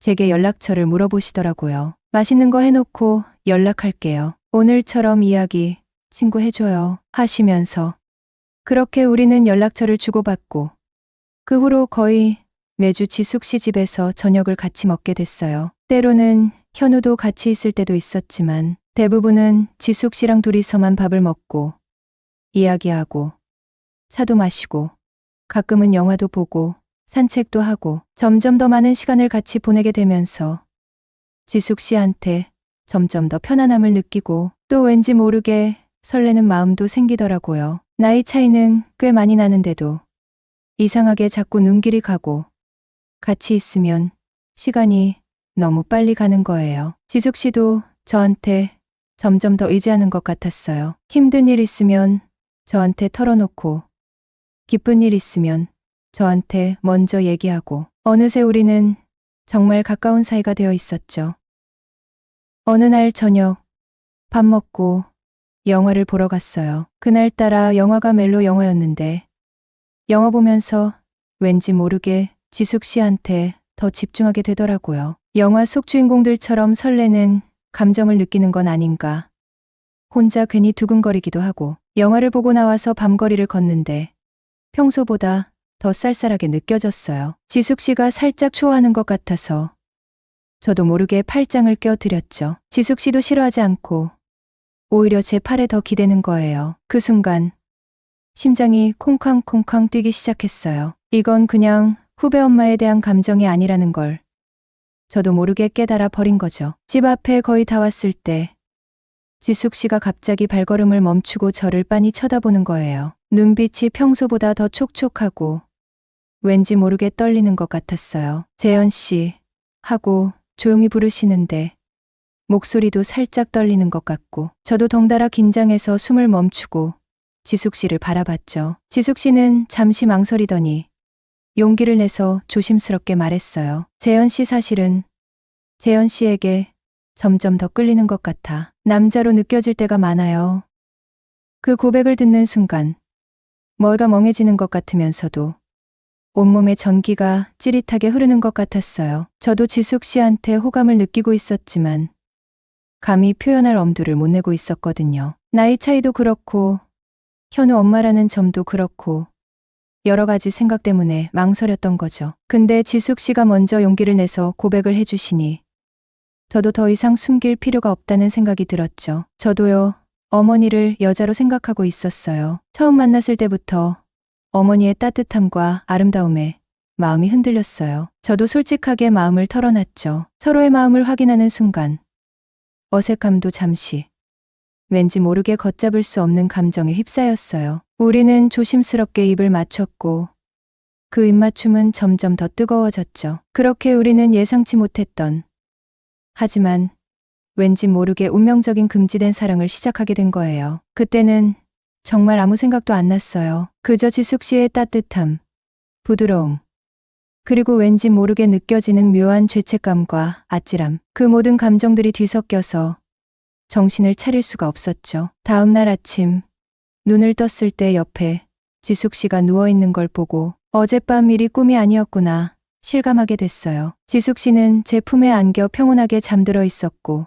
[SPEAKER 1] 제게 연락처를 물어보시더라고요. 맛있는 거 해놓고 연락할게요. 오늘처럼 이야기 친구 해줘요 하시면서 그렇게 우리는 연락처를 주고받고 그 후로 거의 매주 지숙 씨 집에서 저녁을 같이 먹게 됐어요. 때로는 현우도 같이 있을 때도 있었지만 대부분은 지숙 씨랑 둘이서만 밥을 먹고 이야기하고 차도 마시고 가끔은 영화도 보고 산책도 하고 점점 더 많은 시간을 같이 보내게 되면서 지숙 씨한테 점점 더 편안함을 느끼고 또 왠지 모르게 설레는 마음도 생기더라고요. 나이 차이는 꽤 많이 나는데도 이상하게 자꾸 눈길이 가고 같이 있으면 시간이 너무 빨리 가는 거예요. 지숙 씨도 저한테 점점 더 의지하는 것 같았어요. 힘든 일 있으면 저한테 털어놓고 기쁜 일 있으면 저한테 먼저 얘기하고 어느새 우리는 정말 가까운 사이가 되어 있었죠. 어느 날 저녁 밥 먹고 영화를 보러 갔어요. 그날따라 영화가 멜로 영화였는데 영화 보면서 왠지 모르게 지숙 씨한테 더 집중하게 되더라고요. 영화 속 주인공들처럼 설레는 감정을 느끼는 건 아닌가. 혼자 괜히 두근거리기도 하고 영화를 보고 나와서 밤거리를 걷는데 평소보다 더 쌀쌀하게 느껴졌어요. 지숙 씨가 살짝 추워하는 것 같아서 저도 모르게 팔짱을 껴드렸죠. 지숙 씨도 싫어하지 않고 오히려 제 팔에 더 기대는 거예요. 그 순간 심장이 콩쾅콩쾅 뛰기 시작했어요. 이건 그냥 후배 엄마에 대한 감정이 아니라는 걸 저도 모르게 깨달아 버린 거죠. 집 앞에 거의 다 왔을 때 지숙 씨가 갑자기 발걸음을 멈추고 저를 빤히 쳐다보는 거예요. 눈빛이 평소보다 더 촉촉하고 왠지 모르게 떨리는 것 같았어요. 재현 씨 하고 조용히 부르시는데 목소리도 살짝 떨리는 것 같고 저도 덩달아 긴장해서 숨을 멈추고 지숙 씨를 바라봤죠. 지숙 씨는 잠시 망설이더니 용기를 내서 조심스럽게 말했어요. 재현 씨 사실은 재현 씨에게 점점 더 끌리는 것 같아 남자로 느껴질 때가 많아요. 그 고백을 듣는 순간 머리가 멍해지는 것 같으면서도 온몸에 전기가 찌릿하게 흐르는 것 같았어요. 저도 지숙 씨한테 호감을 느끼고 있었지만 감히 표현할 엄두를 못 내고 있었거든요. 나이 차이도 그렇고 현우 엄마라는 점도 그렇고 여러 가지 생각 때문에 망설였던 거죠. 근데 지숙 씨가 먼저 용기를 내서 고백을 해주시니 저도 더 이상 숨길 필요가 없다는 생각이 들었죠. 저도요, 어머니를 여자로 생각하고 있었어요. 처음 만났을 때부터 어머니의 따뜻함과 아름다움에 마음이 흔들렸어요. 저도 솔직하게 마음을 털어놨죠. 서로의 마음을 확인하는 순간 어색함도 잠시, 왠지 모르게 걷잡을 수 없는 감정에 휩싸였어요. 우리는 조심스럽게 입을 맞췄고 그 입맞춤은 점점 더 뜨거워졌죠. 그렇게 우리는 예상치 못했던, 하지만 왠지 모르게 운명적인 금지된 사랑을 시작하게 된 거예요. 그때는 정말 아무 생각도 안 났어요. 그저 지숙 씨의 따뜻함, 부드러움, 그리고 왠지 모르게 느껴지는 묘한 죄책감과 아찔함, 그 모든 감정들이 뒤섞여서 정신을 차릴 수가 없었죠. 다음 날 아침, 눈을 떴을 때 옆에 지숙 씨가 누워있는 걸 보고 어젯밤 일이 꿈이 아니었구나 실감하게 됐어요. 지숙 씨는 제 품에 안겨 평온하게 잠들어 있었고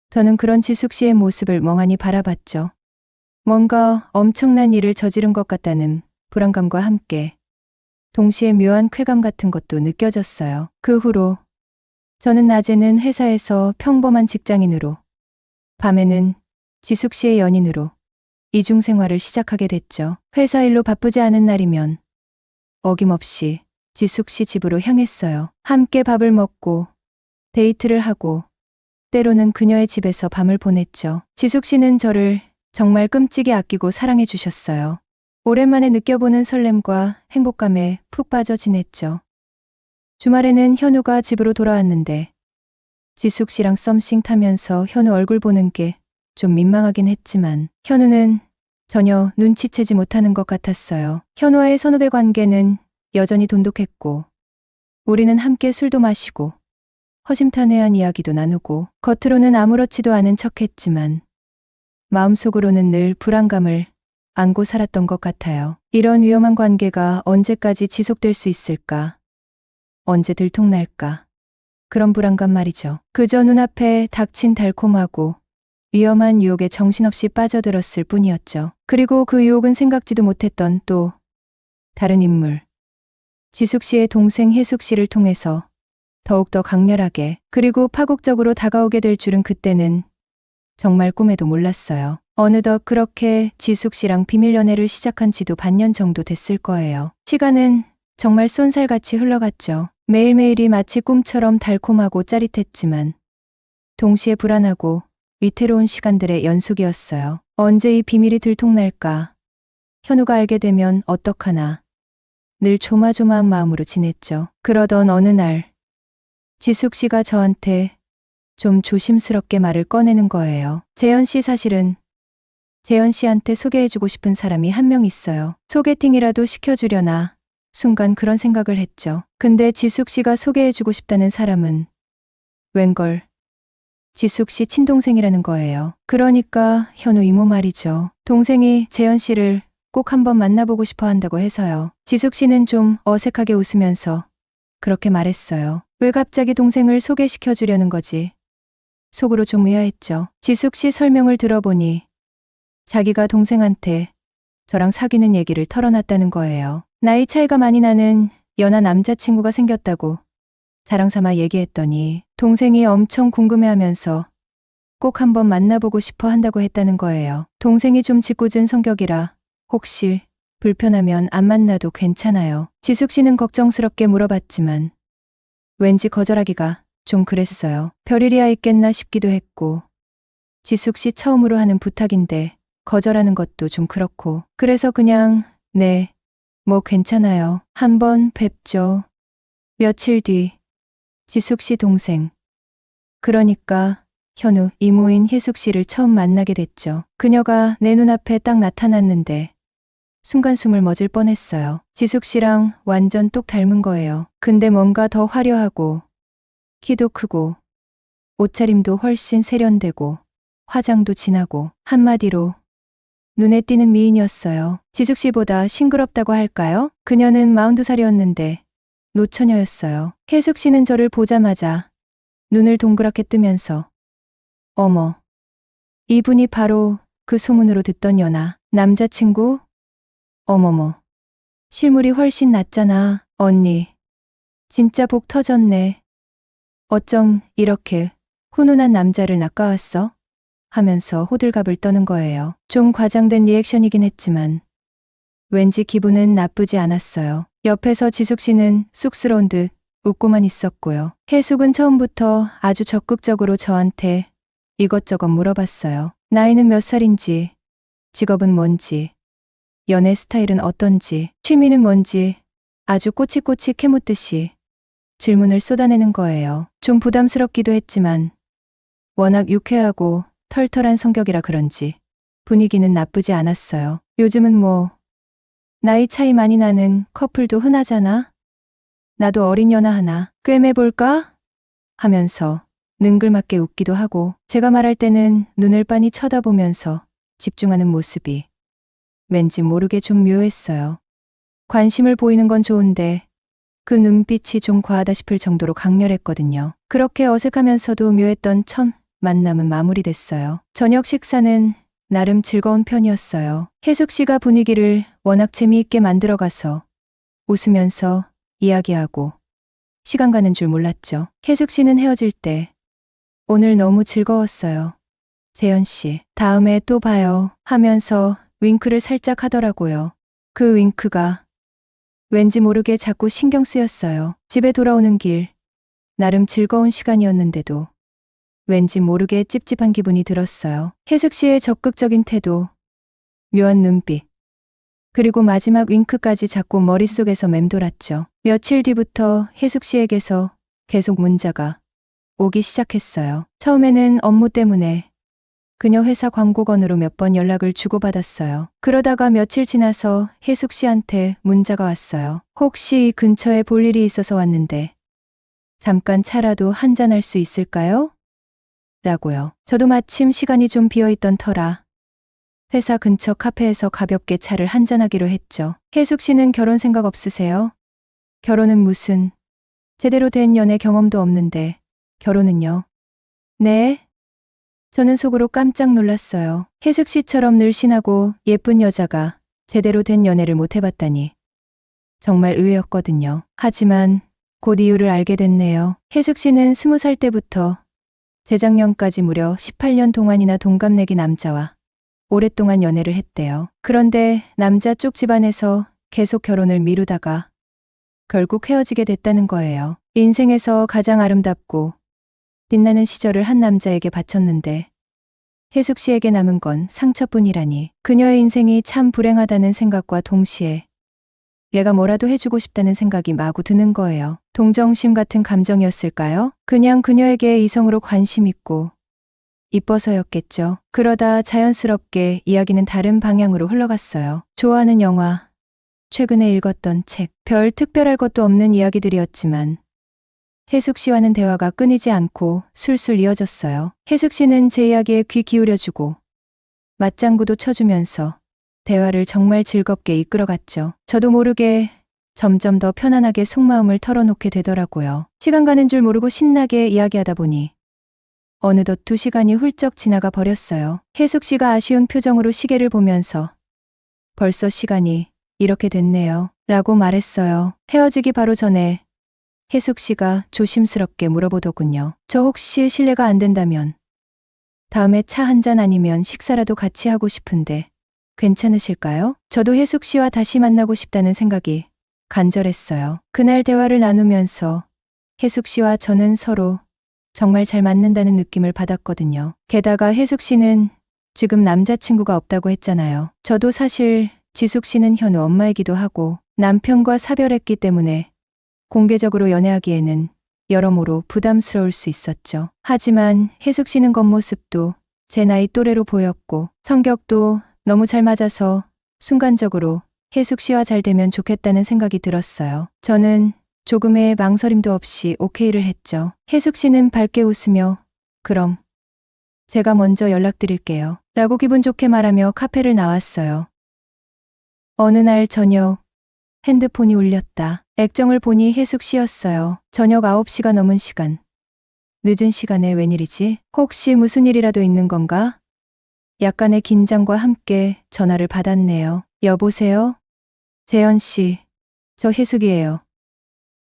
[SPEAKER 1] 저는 그런 지숙 씨의 모습을 멍하니 바라봤죠. 뭔가 엄청난 일을 저지른 것 같다는 불안감과 함께 동시에 묘한 쾌감 같은 것도 느껴졌어요. 그 후로 저는 낮에는 회사에서 평범한 직장인으로, 밤에는 지숙 씨의 연인으로 이중 생활을 시작하게 됐죠. 회사 일로 바쁘지 않은 날이면 어김없이 지숙 씨 집으로 향했어요. 함께 밥을 먹고 데이트를 하고 때로는 그녀의 집에서 밤을 보냈죠. 지숙 씨는 저를 정말 끔찍이 아끼고 사랑해 주셨어요. 오랜만에 느껴보는 설렘과 행복감에 푹 빠져 지냈죠. 주말에는 현우가 집으로 돌아왔는데 지숙 씨랑 썸씽 타면서 현우 얼굴 보는 게 좀 민망하긴 했지만 현우는 전혀 눈치채지 못하는 것 같았어요. 현우와의 선후배 관계는 여전히 돈독했고 우리는 함께 술도 마시고 허심탄회한 이야기도 나누고 겉으로는 아무렇지도 않은 척했지만 마음속으로는 늘 불안감을 안고 살았던 것 같아요. 이런 위험한 관계가 언제까지 지속될 수 있을까? 언제 들통날까? 그런 불안감 말이죠. 그저 눈앞에 닥친 달콤하고 위험한 유혹에 정신없이 빠져들었을 뿐이었죠. 그리고 그 유혹은 생각지도 못했던 또 다른 인물, 지숙 씨의 동생 혜숙 씨를 통해서 더욱더 강렬하게 그리고 파국적으로 다가오게 될 줄은 그때는 정말 꿈에도 몰랐어요. 어느덧 그렇게 지숙 씨랑 비밀 연애를 시작한 지도 반년 정도 됐을 거예요. 시간은 정말 쏜살같이 흘러갔죠. 매일매일이 마치 꿈처럼 달콤하고 짜릿했지만 동시에 불안하고 위태로운 시간들의 연속이었어요. 언제 이 비밀이 들통날까? 현우가 알게 되면 어떡하나? 늘 조마조마한 마음으로 지냈죠. 그러던 어느 날 지숙 씨가 저한테 좀 조심스럽게 말을 꺼내는 거예요. 재현 씨 사실은 재현 씨한테 소개해주고 싶은 사람이 한 명 있어요. 소개팅이라도 시켜주려나 순간 그런 생각을 했죠. 근데 지숙 씨가 소개해주고 싶다는 사람은 웬걸 지숙 씨 친동생이라는 거예요. 그러니까 현우 이모 말이죠. 동생이 재현 씨를 꼭 한번 만나보고 싶어 한다고 해서요. 지숙 씨는 좀 어색하게 웃으면서 그렇게 말했어요. 왜 갑자기 동생을 소개시켜 주려는 거지? 속으로 좀 의아했죠. 지숙 씨 설명을 들어보니 자기가 동생한테 저랑 사귀는 얘기를 털어놨다는 거예요. 나이 차이가 많이 나는 연하 남자친구가 생겼다고 자랑삼아 얘기했더니 동생이 엄청 궁금해하면서 꼭 한번 만나보고 싶어 한다고 했다는 거예요. 동생이 좀 짓궂은 성격이라 혹시 불편하면 안 만나도 괜찮아요. 지숙 씨는 걱정스럽게 물어봤지만 왠지 거절하기가 좀 그랬어요. 별일이야 있겠나 싶기도 했고 지숙 씨 처음으로 하는 부탁인데 거절하는 것도 좀 그렇고 그래서 그냥 네, 뭐 괜찮아요. 한번 뵙죠. 며칠 뒤 지숙 씨 동생 그러니까 현우 이모인 혜숙 씨를 처음 만나게 됐죠. 그녀가 내 눈앞에 딱 나타났는데 순간 숨을 멎을 뻔했어요. 지숙 씨랑 완전 똑 닮은 거예요. 근데 뭔가 더 화려하고 키도 크고 옷차림도 훨씬 세련되고 화장도 진하고 한마디로 눈에 띄는 미인이었어요. 지숙 씨보다 싱그럽다고 할까요? 그녀는 42살이었는데 노처녀였어요. 혜숙 씨는 저를 보자마자 눈을 동그랗게 뜨면서 어머, 이분이 바로 그 소문으로 듣던 연하 남자친구? 어머머, 실물이 훨씬 낫잖아. 언니, 진짜 복 터졌네. 어쩜 이렇게 훈훈한 남자를 낚아왔어? 하면서 호들갑을 떠는 거예요. 좀 과장된 리액션이긴 했지만 왠지 기분은 나쁘지 않았어요. 옆에서 지숙 씨는 쑥스러운 듯 웃고만 있었고요. 혜숙은 처음부터 아주 적극적으로 저한테 이것저것 물어봤어요. 나이는 몇 살인지, 직업은 뭔지, 연애 스타일은 어떤지, 취미는 뭔지 아주 꼬치꼬치 캐묻듯이 질문을 쏟아내는 거예요. 좀 부담스럽기도 했지만 워낙 유쾌하고 털털한 성격이라 그런지 분위기는 나쁘지 않았어요. 요즘은 뭐 나이 차이 많이 나는 커플도 흔하잖아. 나도 어린 연하 하나 꿰매볼까? 하면서 능글맞게 웃기도 하고 제가 말할 때는 눈을 빤히 쳐다보면서 집중하는 모습이 왠지 모르게 좀 묘했어요. 관심을 보이는 건 좋은데 그 눈빛이 좀 과하다 싶을 정도로 강렬했거든요. 그렇게 어색하면서도 묘했던 첫 만남은 마무리됐어요. 저녁 식사는 나름 즐거운 편이었어요. 혜숙 씨가 분위기를 워낙 재미있게 만들어가서 웃으면서 이야기하고 시간 가는 줄 몰랐죠. 혜숙 씨는 헤어질 때 오늘 너무 즐거웠어요. 재현 씨, 다음에 또 봐요 하면서 윙크를 살짝 하더라고요. 그 윙크가 왠지 모르게 자꾸 신경 쓰였어요. 집에 돌아오는 길, 나름 즐거운 시간이었는데도 왠지 모르게 찝찝한 기분이 들었어요. 혜숙 씨의 적극적인 태도, 묘한 눈빛, 그리고 마지막 윙크까지 자꾸 머릿속에서 맴돌았죠. 며칠 뒤부터 혜숙 씨에게서 계속 문자가 오기 시작했어요. 처음에는 업무 때문에 그녀 회사 광고건으로 몇 번 연락을 주고받았어요. 그러다가 며칠 지나서 혜숙 씨한테 문자가 왔어요. 혹시 근처에 볼 일이 있어서 왔는데 잠깐 차라도 한잔할 수 있을까요? 라고요. 저도 마침 시간이 좀 비어있던 터라 회사 근처 카페에서 가볍게 차를 한잔하기로 했죠. 혜숙 씨는 결혼 생각 없으세요? 결혼은 무슨, 제대로 된 연애 경험도 없는데 결혼은요? 네? 저는 속으로 깜짝 놀랐어요. 혜숙 씨처럼 늘씬하고 예쁜 여자가 제대로 된 연애를 못 해봤다니. 정말 의외였거든요. 하지만 곧 이유를 알게 됐네요. 혜숙 씨는 20살 때부터 재작년까지 무려 18년 동안이나 동갑내기 남자와 오랫동안 연애를 했대요. 그런데 남자 쪽 집안에서 계속 결혼을 미루다가 결국 헤어지게 됐다는 거예요. 인생에서 가장 아름답고 빛나는 시절을 한 남자에게 바쳤는데 혜숙 씨에게 남은 건 상처뿐이라니. 그녀의 인생이 참 불행하다는 생각과 동시에 얘가 뭐라도 해주고 싶다는 생각이 마구 드는 거예요. 동정심 같은 감정이었을까요? 그냥 그녀에게 이성으로 관심 있고 이뻐서였겠죠. 그러다 자연스럽게 이야기는 다른 방향으로 흘러갔어요. 좋아하는 영화, 최근에 읽었던 책, 별 특별할 것도 없는 이야기들이었지만 혜숙 씨와는 대화가 끊이지 않고 술술 이어졌어요. 혜숙 씨는 제 이야기에 귀 기울여주고 맞장구도 쳐주면서 대화를 정말 즐겁게 이끌어갔죠. 저도 모르게 점점 더 편안하게 속마음을 털어놓게 되더라고요. 시간 가는 줄 모르고 신나게 이야기하다 보니 어느덧 2시간이 훌쩍 지나가 버렸어요. 혜숙 씨가 아쉬운 표정으로 시계를 보면서 벌써 시간이 이렇게 됐네요. 라고 말했어요. 헤어지기 바로 전에 혜숙 씨가 조심스럽게 물어보더군요. 저 혹시 실례가 안 된다면 다음에 차 한잔 아니면 식사라도 같이 하고 싶은데 괜찮으실까요? 저도 혜숙 씨와 다시 만나고 싶다는 생각이 간절했어요. 그날 대화를 나누면서 혜숙 씨와 저는 서로 정말 잘 맞는다는 느낌을 받았거든요. 게다가 혜숙 씨는 지금 남자친구가 없다고 했잖아요. 저도 사실 지숙 씨는 현우 엄마이기도 하고 남편과 사별했기 때문에 공개적으로 연애하기에는 여러모로 부담스러울 수 있었죠. 하지만 혜숙 씨는 겉모습도 제 나이 또래로 보였고 성격도 너무 잘 맞아서 순간적으로 혜숙 씨와 잘 되면 좋겠다는 생각이 들었어요. 저는 조금의 망설임도 없이 오케이를 했죠. 혜숙 씨는 밝게 웃으며 그럼 제가 먼저 연락드릴게요. 라고 기분 좋게 말하며 카페를 나왔어요. 어느 날 저녁, 핸드폰이 울렸다. 액정을 보니 혜숙 씨였어요. 저녁 9시가 넘은 시간. 늦은 시간에 웬일이지? 혹시 무슨 일이라도 있는 건가? 약간의 긴장과 함께 전화를 받았네요. 여보세요? 재현 씨, 저 혜숙이에요.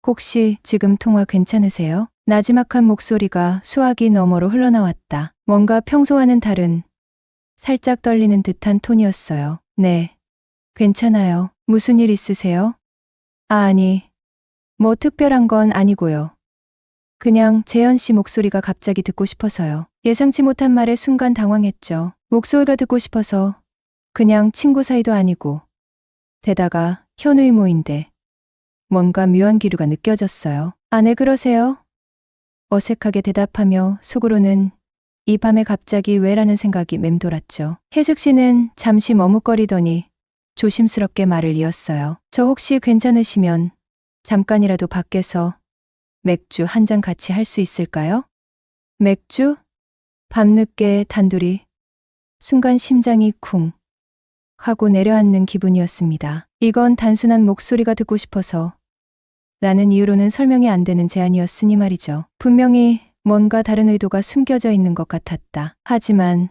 [SPEAKER 1] 혹시 지금 통화 괜찮으세요? 나지막한 목소리가 수화기 너머로 흘러나왔다. 뭔가 평소와는 다른, 살짝 떨리는 듯한 톤이었어요. 네, 괜찮아요. 무슨 일 있으세요? 아니, 뭐 특별한 건 아니고요. 그냥 재현 씨 목소리가 갑자기 듣고 싶어서요. 예상치 못한 말에 순간 당황했죠. 목소리가 듣고 싶어서 그냥 친구 사이도 아니고 게다가 현의모인데 뭔가 묘한 기류가 느껴졌어요. 아, 네 그러세요? 어색하게 대답하며 속으로는 이 밤에 갑자기 왜라는 생각이 맴돌았죠. 혜숙 씨는 잠시 머뭇거리더니 조심스럽게 말을 이었어요. 저 혹시 괜찮으시면 잠깐이라도 밖에서 맥주 한 잔 같이 할 수 있을까요? 맥주? 밤늦게 단둘이. 순간 심장이 쿵 하고 내려앉는 기분이었습니다. 이건 단순한 목소리가 듣고 싶어서 라는 이유로는 설명이 안 되는 제안이었으니 말이죠. 분명히 뭔가 다른 의도가 숨겨져 있는 것 같았다. 하지만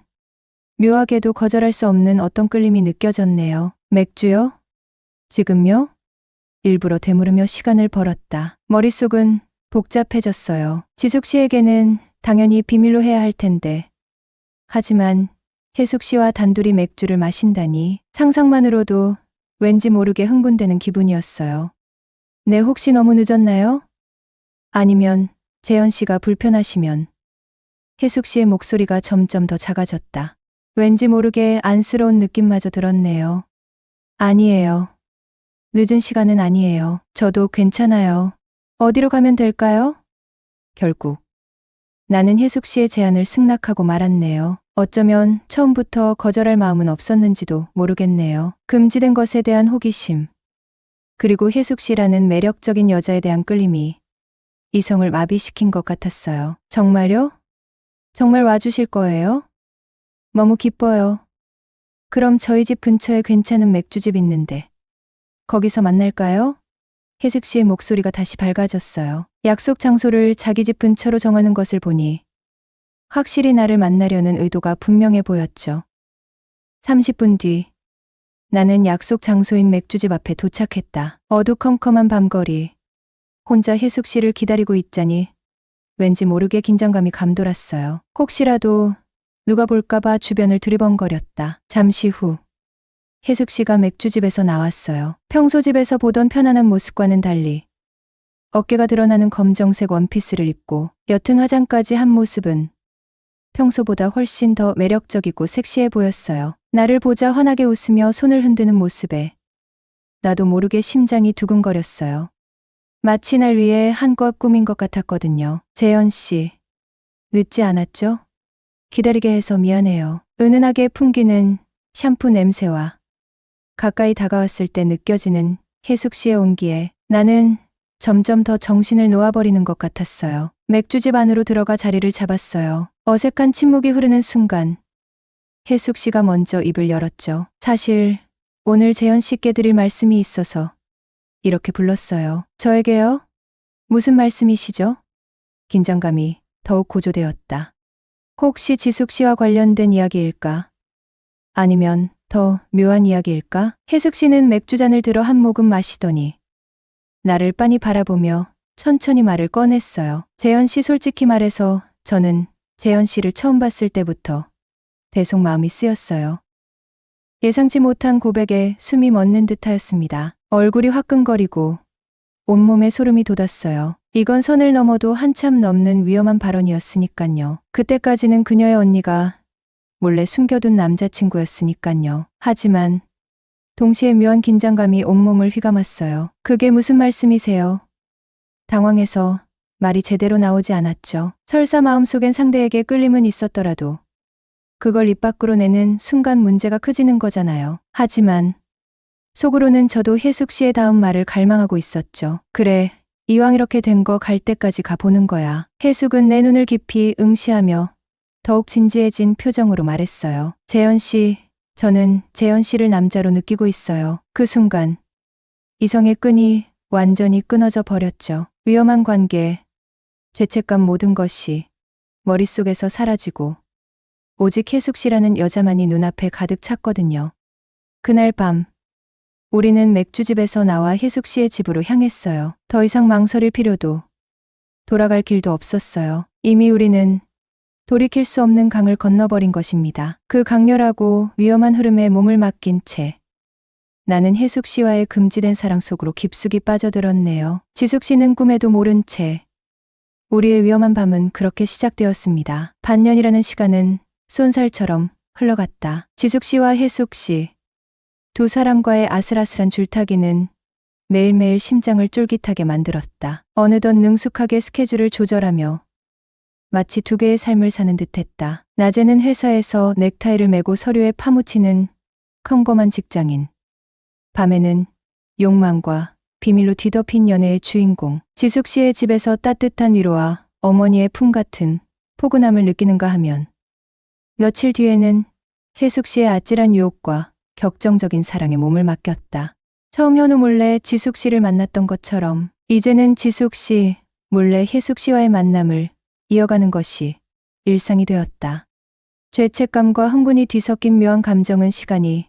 [SPEAKER 1] 묘하게도 거절할 수 없는 어떤 끌림이 느껴졌네요. 맥주요? 지금요? 일부러 되물으며 시간을 벌었다. 머릿속은 복잡해졌어요. 지숙 씨에게는 당연히 비밀로 해야 할 텐데. 하지만 혜숙 씨와 단둘이 맥주를 마신다니 상상만으로도 왠지 모르게 흥분되는 기분이었어요. 네, 혹시 너무 늦었나요? 아니면 재현 씨가 불편하시면. 혜숙 씨의 목소리가 점점 더 작아졌다. 왠지 모르게 안쓰러운 느낌마저 들었네요. 아니에요. 늦은 시간은 아니에요. 저도 괜찮아요. 어디로 가면 될까요? 결국 나는 혜숙 씨의 제안을 승낙하고 말았네요. 어쩌면 처음부터 거절할 마음은 없었는지도 모르겠네요. 금지된 것에 대한 호기심, 그리고 혜숙 씨라는 매력적인 여자에 대한 끌림이 이성을 마비시킨 것 같았어요. 정말요? 정말 와주실 거예요? 너무 기뻐요. 그럼 저희 집 근처에 괜찮은 맥주집 있는데 거기서 만날까요? 혜숙 씨의 목소리가 다시 밝아졌어요. 약속 장소를 자기 집 근처로 정하는 것을 보니 확실히 나를 만나려는 의도가 분명해 보였죠. 30분 뒤 나는 약속 장소인 맥주집 앞에 도착했다. 어두컴컴한 밤거리. 혼자 혜숙 씨를 기다리고 있자니 왠지 모르게 긴장감이 감돌았어요. 혹시라도 누가 볼까봐 주변을 두리번거렸다. 잠시 후 혜숙 씨가 맥주집에서 나왔어요. 평소 집에서 보던 편안한 모습과는 달리 어깨가 드러나는 검정색 원피스를 입고 옅은 화장까지 한 모습은 평소보다 훨씬 더 매력적이고 섹시해 보였어요. 나를 보자 환하게 웃으며 손을 흔드는 모습에 나도 모르게 심장이 두근거렸어요. 마치 날 위해 한껏 꾸민 것 같았거든요. 재현 씨, 늦지 않았죠? 기다리게 해서 미안해요. 은은하게 풍기는 샴푸 냄새와 가까이 다가왔을 때 느껴지는 혜숙 씨의 온기에 나는 점점 더 정신을 놓아버리는 것 같았어요. 맥주집 안으로 들어가 자리를 잡았어요. 어색한 침묵이 흐르는 순간 혜숙 씨가 먼저 입을 열었죠. 사실 오늘 재현 씨께 드릴 말씀이 있어서 이렇게 불렀어요. 저에게요? 무슨 말씀이시죠? 긴장감이 더욱 고조되었다. 혹시 지숙 씨와 관련된 이야기일까? 아니면 더 묘한 이야기일까? 혜숙 씨는 맥주잔을 들어 한 모금 마시더니 나를 빤히 바라보며 천천히 말을 꺼냈어요. 재현 씨, 솔직히 말해서 저는 재현 씨를 처음 봤을 때부터 대속 마음이 쓰였어요. 예상치 못한 고백에 숨이 멎는 듯하였습니다. 얼굴이 화끈거리고 온몸에 소름이 돋았어요. 이건 선을 넘어도 한참 넘는 위험한 발언이었으니깐요. 그때까지는 그녀의 언니가 몰래 숨겨둔 남자친구였으니깐요. 하지만 동시에 묘한 긴장감이 온몸을 휘감았어요. 그게 무슨 말씀이세요? 당황해서 말이 제대로 나오지 않았죠. 설사 마음속엔 상대에게 끌림은 있었더라도 그걸 입 밖으로 내는 순간 문제가 커지는 거잖아요. 하지만 속으로는 저도 혜숙 씨의 다음 말을 갈망하고 있었죠. 그래, 이왕 이렇게 된 거 갈 때까지 가보는 거야. 혜숙은 내 눈을 깊이 응시하며 더욱 진지해진 표정으로 말했어요. 재현 씨, 저는 재현 씨를 남자로 느끼고 있어요. 그 순간 이성의 끈이 완전히 끊어져 버렸죠. 위험한 관계, 죄책감 모든 것이 머릿속에서 사라지고 오직 혜숙 씨라는 여자만이 눈앞에 가득 찼거든요. 그날 밤 우리는 맥주집에서 나와 혜숙 씨의 집으로 향했어요. 더 이상 망설일 필요도 돌아갈 길도 없었어요. 이미 우리는 돌이킬 수 없는 강을 건너버린 것입니다. 그 강렬하고 위험한 흐름에 몸을 맡긴 채 나는 혜숙 씨와의 금지된 사랑 속으로 깊숙이 빠져들었네요. 지숙 씨는 꿈에도 모른 채 우리의 위험한 밤은 그렇게 시작되었습니다. 반년이라는 시간은 쏜살처럼 흘러갔다. 지숙 씨와 혜숙 씨, 두 사람과의 아슬아슬한 줄타기는 매일매일 심장을 쫄깃하게 만들었다. 어느덧 능숙하게 스케줄을 조절하며 마치 두 개의 삶을 사는 듯했다. 낮에는 회사에서 넥타이를 메고 서류에 파묻히는 컴컴한 직장인, 밤에는 욕망과 비밀로 뒤덮인 연애의 주인공. 지숙 씨의 집에서 따뜻한 위로와 어머니의 품 같은 포근함을 느끼는가 하면 며칠 뒤에는 혜숙 씨의 아찔한 유혹과 격정적인 사랑에 몸을 맡겼다. 처음 현우 몰래 지숙 씨를 만났던 것처럼 이제는 지숙 씨 몰래 혜숙 씨와의 만남을 이어가는 것이 일상이 되었다. 죄책감과 흥분이 뒤섞인 묘한 감정은 시간이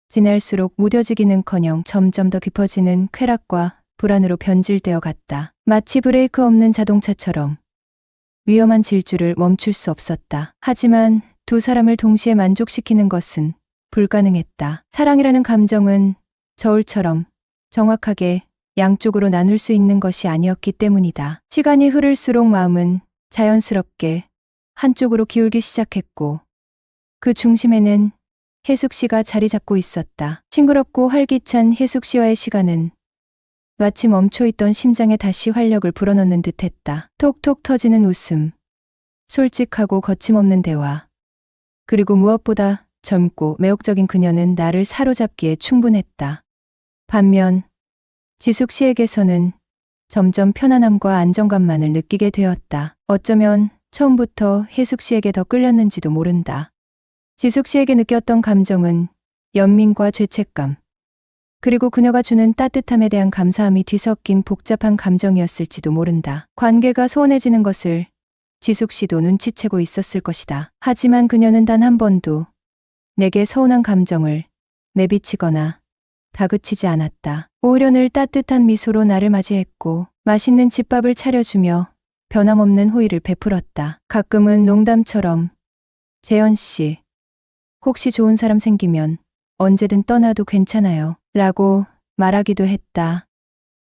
[SPEAKER 1] 지날수록 무뎌지기는커녕 점점 더 깊어지는 쾌락과 불안으로 변질되어 갔다. 마치 브레이크 없는 자동차처럼 위험한 질주를 멈출 수 없었다. 하지만 두 사람을 동시에 만족시키는 것은 불가능했다. 사랑이라는 감정은 저울처럼 정확하게 양쪽으로 나눌 수 있는 것이 아니었기 때문이다. 시간이 흐를수록 마음은 자연스럽게 한쪽으로 기울기 시작했고 그 중심에는 혜숙 씨가 자리 잡고 있었다. 싱그럽고 활기찬 혜숙 씨와의 시간은 마치 멈춰있던 심장에 다시 활력을 불어넣는 듯했다. 톡톡 터지는 웃음, 솔직하고 거침없는 대화, 그리고 무엇보다 젊고 매혹적인 그녀는 나를 사로잡기에 충분했다. 반면 지숙 씨에게서는 점점 편안함과 안정감만을 느끼게 되었다. 어쩌면 처음부터 혜숙 씨에게 더 끌렸는지도 모른다. 지숙 씨에게 느꼈던 감정은 연민과 죄책감, 그리고 그녀가 주는 따뜻함에 대한 감사함이 뒤섞인 복잡한 감정이었을지도 모른다. 관계가 소원해지는 것을 지숙 씨도 눈치채고 있었을 것이다. 하지만 그녀는 단 한 번도 내게 서운한 감정을 내비치거나 다그치지 않았다. 오히려 늘 따뜻한 미소로 나를 맞이했고 맛있는 집밥을 차려주며 변함없는 호의를 베풀었다. 가끔은 농담처럼 재현 씨, 혹시 좋은 사람 생기면 언제든 떠나도 괜찮아요 라고 말하기도 했다.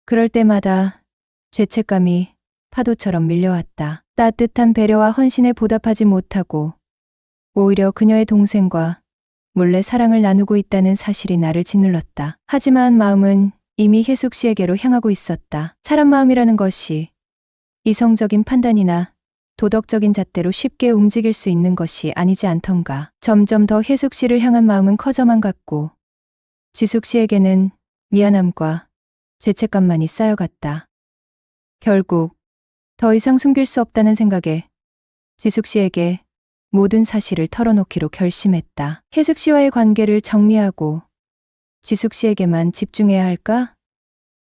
[SPEAKER 1] 그럴 때마다 죄책감이 파도처럼 밀려왔다. 따뜻한 배려와 헌신에 보답하지 못하고 오히려 그녀의 동생과 몰래 사랑을 나누고 있다는 사실이 나를 짓눌렀다. 하지만 마음은 이미 혜숙 씨에게로 향하고 있었다. 사람 마음이라는 것이 이성적인 판단이나 도덕적인 잣대로 쉽게 움직일 수 있는 것이 아니지 않던가. 점점 더 혜숙 씨를 향한 마음은 커져만 갔고 지숙 씨에게는 미안함과 죄책감만이 쌓여갔다. 결국 더 이상 숨길 수 없다는 생각에 지숙 씨에게 모든 사실을 털어놓기로 결심했다. 혜숙 씨와의 관계를 정리하고 지숙 씨에게만 집중해야 할까?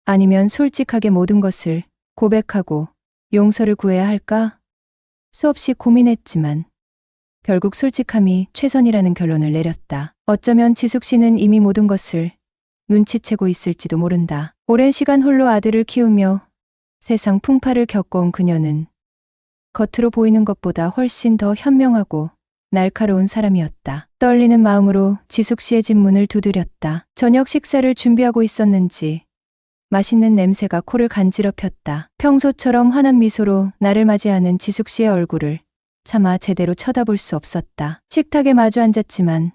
[SPEAKER 1] 아니면 솔직하게 모든 것을 고백하고 용서를 구해야 할까? 수없이 고민했지만 결국 솔직함이 최선이라는 결론을 내렸다. 어쩌면 지숙 씨는 이미 모든 것을 눈치채고 있을지도 모른다. 오랜 시간 홀로 아들을 키우며 세상 풍파를 겪어온 그녀는 겉으로 보이는 것보다 훨씬 더 현명하고 날카로운 사람이었다. 떨리는 마음으로 지숙 씨의 집 문을 두드렸다. 저녁 식사를 준비하고 있었는지 맛있는 냄새가 코를 간지럽혔다. 평소처럼 환한 미소로 나를 맞이하는 지숙 씨의 얼굴을 차마 제대로 쳐다볼 수 없었다. 식탁에 마주 앉았지만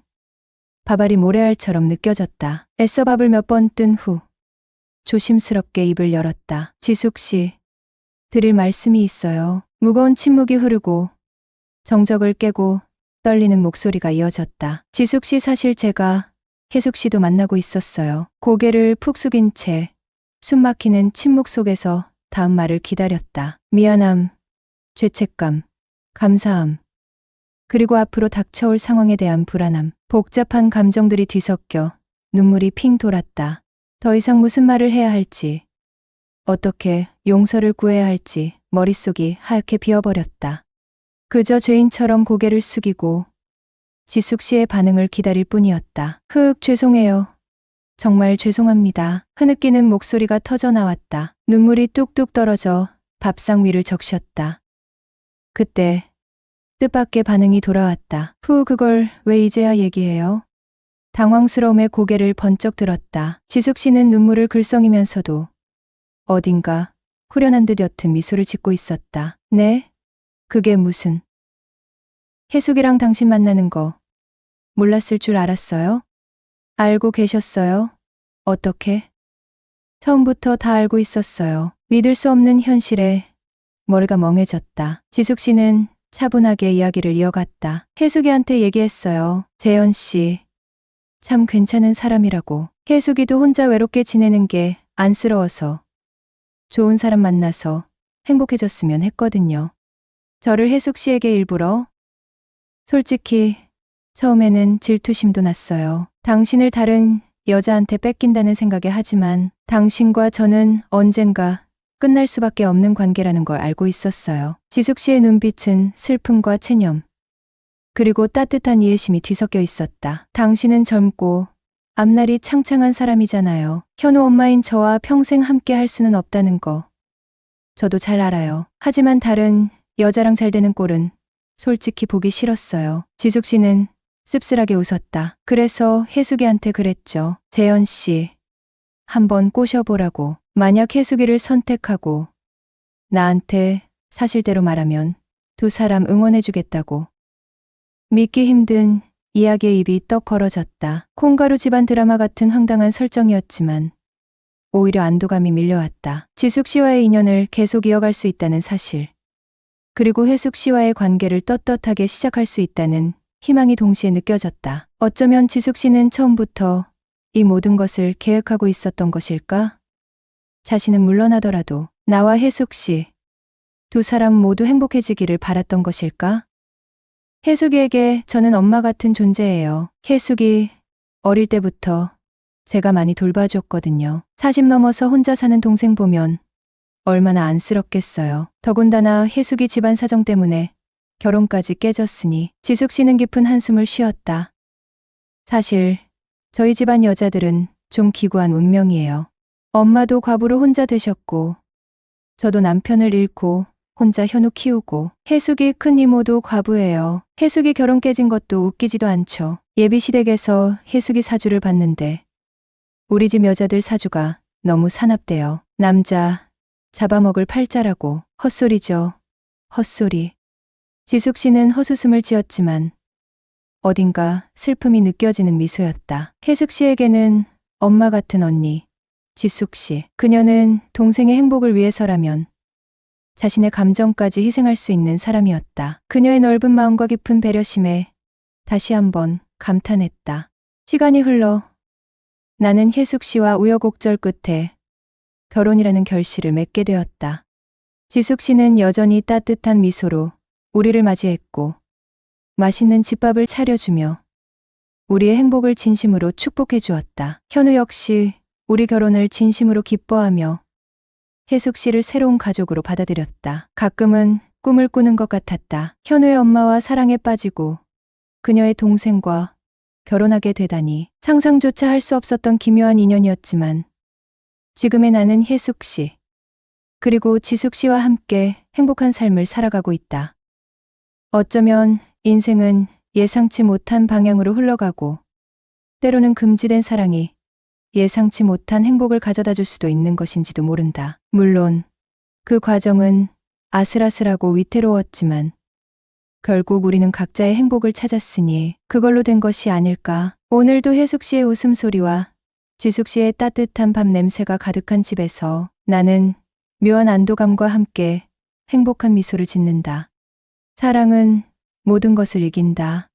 [SPEAKER 1] 밥알이 모래알처럼 느껴졌다. 애써 밥을 몇 번 뜬 후 조심스럽게 입을 열었다. 지숙 씨, 드릴 말씀이 있어요. 무거운 침묵이 흐르고 정적을 깨고 떨리는 목소리가 이어졌다. 지숙 씨, 사실 제가 혜숙 씨도 만나고 있었어요. 고개를 푹 숙인 채 숨막히는 침묵 속에서 다음 말을 기다렸다. 미안함, 죄책감, 감사함, 그리고 앞으로 닥쳐올 상황에 대한 불안함, 복잡한 감정들이 뒤섞여 눈물이 핑 돌았다. 더 이상 무슨 말을 해야 할지, 어떻게 용서를 구해야 할지 머릿속이 하얗게 비어버렸다. 그저 죄인처럼 고개를 숙이고 지숙 씨의 반응을 기다릴 뿐이었다. 죄송해요. 정말 죄송합니다. 흐느끼는 목소리가 터져 나왔다. 눈물이 뚝뚝 떨어져 밥상 위를 적셨다. 그때 뜻밖의 반응이 돌아왔다. 그걸 왜 이제야 얘기해요? 당황스러움에 고개를 번쩍 들었다. 지숙 씨는 눈물을 글썽이면서도 어딘가 후련한 듯 옅은 미소를 짓고 있었다. 네? 그게 무슨? 혜숙이랑 당신 만나는 거 몰랐을 줄 알았어요? 알고 계셨어요? 어떻게? 처음부터 다 알고 있었어요. 믿을 수 없는 현실에 머리가 멍해졌다. 지숙 씨는 차분하게 이야기를 이어갔다. 혜숙이한테 얘기했어요. 재현 씨, 참 괜찮은 사람이라고. 혜숙이도 혼자 외롭게 지내는 게 안쓰러워서 좋은 사람 만나서 행복해졌으면 했거든요. 저를 혜숙 씨에게 일부러? 솔직히 처음에는 질투심도 났어요. 당신을 다른 여자한테 뺏긴다는 생각에 하지만 당신과 저는 언젠가 끝날 수밖에 없는 관계라는 걸 알고 있었어요. 지숙 씨의 눈빛은 슬픔과 체념, 그리고 따뜻한 이해심이 뒤섞여 있었다. 당신은 젊고 앞날이 창창한 사람이잖아요. 현우 엄마인 저와 평생 함께 할 수는 없다는 거 저도 잘 알아요. 하지만 다른 여자랑 잘 되는 꼴은 솔직히 보기 싫었어요. 지숙 씨는 씁쓸하게 웃었다. 그래서 혜숙이한테 그랬죠. 재현 씨, 한번 꼬셔보라고. 만약 혜숙이를 선택하고 나한테 사실대로 말하면 두 사람 응원해주겠다고. 믿기 힘든 이야기의 입이 떡 벌어졌다. 콩가루 집안 드라마 같은 황당한 설정이었지만 오히려 안도감이 밀려왔다. 지숙 씨와의 인연을 계속 이어갈 수 있다는 사실, 그리고 혜숙 씨와의 관계를 떳떳하게 시작할 수 있다는 희망이 동시에 느껴졌다. 어쩌면 지숙 씨는 처음부터 이 모든 것을 계획하고 있었던 것일까? 자신은 물러나더라도 나와 혜숙 씨, 두 사람 모두 행복해지기를 바랐던 것일까? 혜숙이에게 저는 엄마 같은 존재예요. 혜숙이 어릴 때부터 제가 많이 돌봐줬거든요. 40 넘어서 혼자 사는 동생 보면 얼마나 안쓰럽겠어요. 더군다나 혜숙이 집안 사정 때문에 결혼까지 깨졌으니. 지숙 씨는 깊은 한숨을 쉬었다. 사실 저희 집안 여자들은 좀 기구한 운명이에요. 엄마도 과부로 혼자 되셨고 저도 남편을 잃고 혼자 현우 키우고, 혜숙이 큰 이모도 과부예요. 혜숙이 결혼 깨진 것도 웃기지도 않죠. 예비시댁에서 혜숙이 사주를 봤는데 우리 집 여자들 사주가 너무 사납대요. 남자 잡아먹을 팔자라고. 헛소리죠. 헛소리. 지숙 씨는 헛웃음을 지었지만 어딘가 슬픔이 느껴지는 미소였다. 혜숙 씨에게는 엄마 같은 언니, 지숙 씨. 그녀는 동생의 행복을 위해서라면 자신의 감정까지 희생할 수 있는 사람이었다. 그녀의 넓은 마음과 깊은 배려심에 다시 한번 감탄했다. 시간이 흘러 나는 혜숙 씨와 우여곡절 끝에 결혼이라는 결실을 맺게 되었다. 지숙 씨는 여전히 따뜻한 미소로 우리를 맞이했고 맛있는 집밥을 차려주며 우리의 행복을 진심으로 축복해 주었다. 현우 역시 우리 결혼을 진심으로 기뻐하며 혜숙 씨를 새로운 가족으로 받아들였다. 가끔은 꿈을 꾸는 것 같았다. 현우의 엄마와 사랑에 빠지고 그녀의 동생과 결혼하게 되다니. 상상조차 할 수 없었던 기묘한 인연이었지만 지금의 나는 혜숙 씨, 그리고 지숙 씨와 함께 행복한 삶을 살아가고 있다. 어쩌면 인생은 예상치 못한 방향으로 흘러가고 때로는 금지된 사랑이 예상치 못한 행복을 가져다 줄 수도 있는 것인지도 모른다. 물론 그 과정은 아슬아슬하고 위태로웠지만 결국 우리는 각자의 행복을 찾았으니 그걸로 된 것이 아닐까. 오늘도 혜숙 씨의 웃음소리와 지숙 씨의 따뜻한 밥 냄새가 가득한 집에서 나는 묘한 안도감과 함께 행복한 미소를 짓는다. 사랑은 모든 것을 이긴다.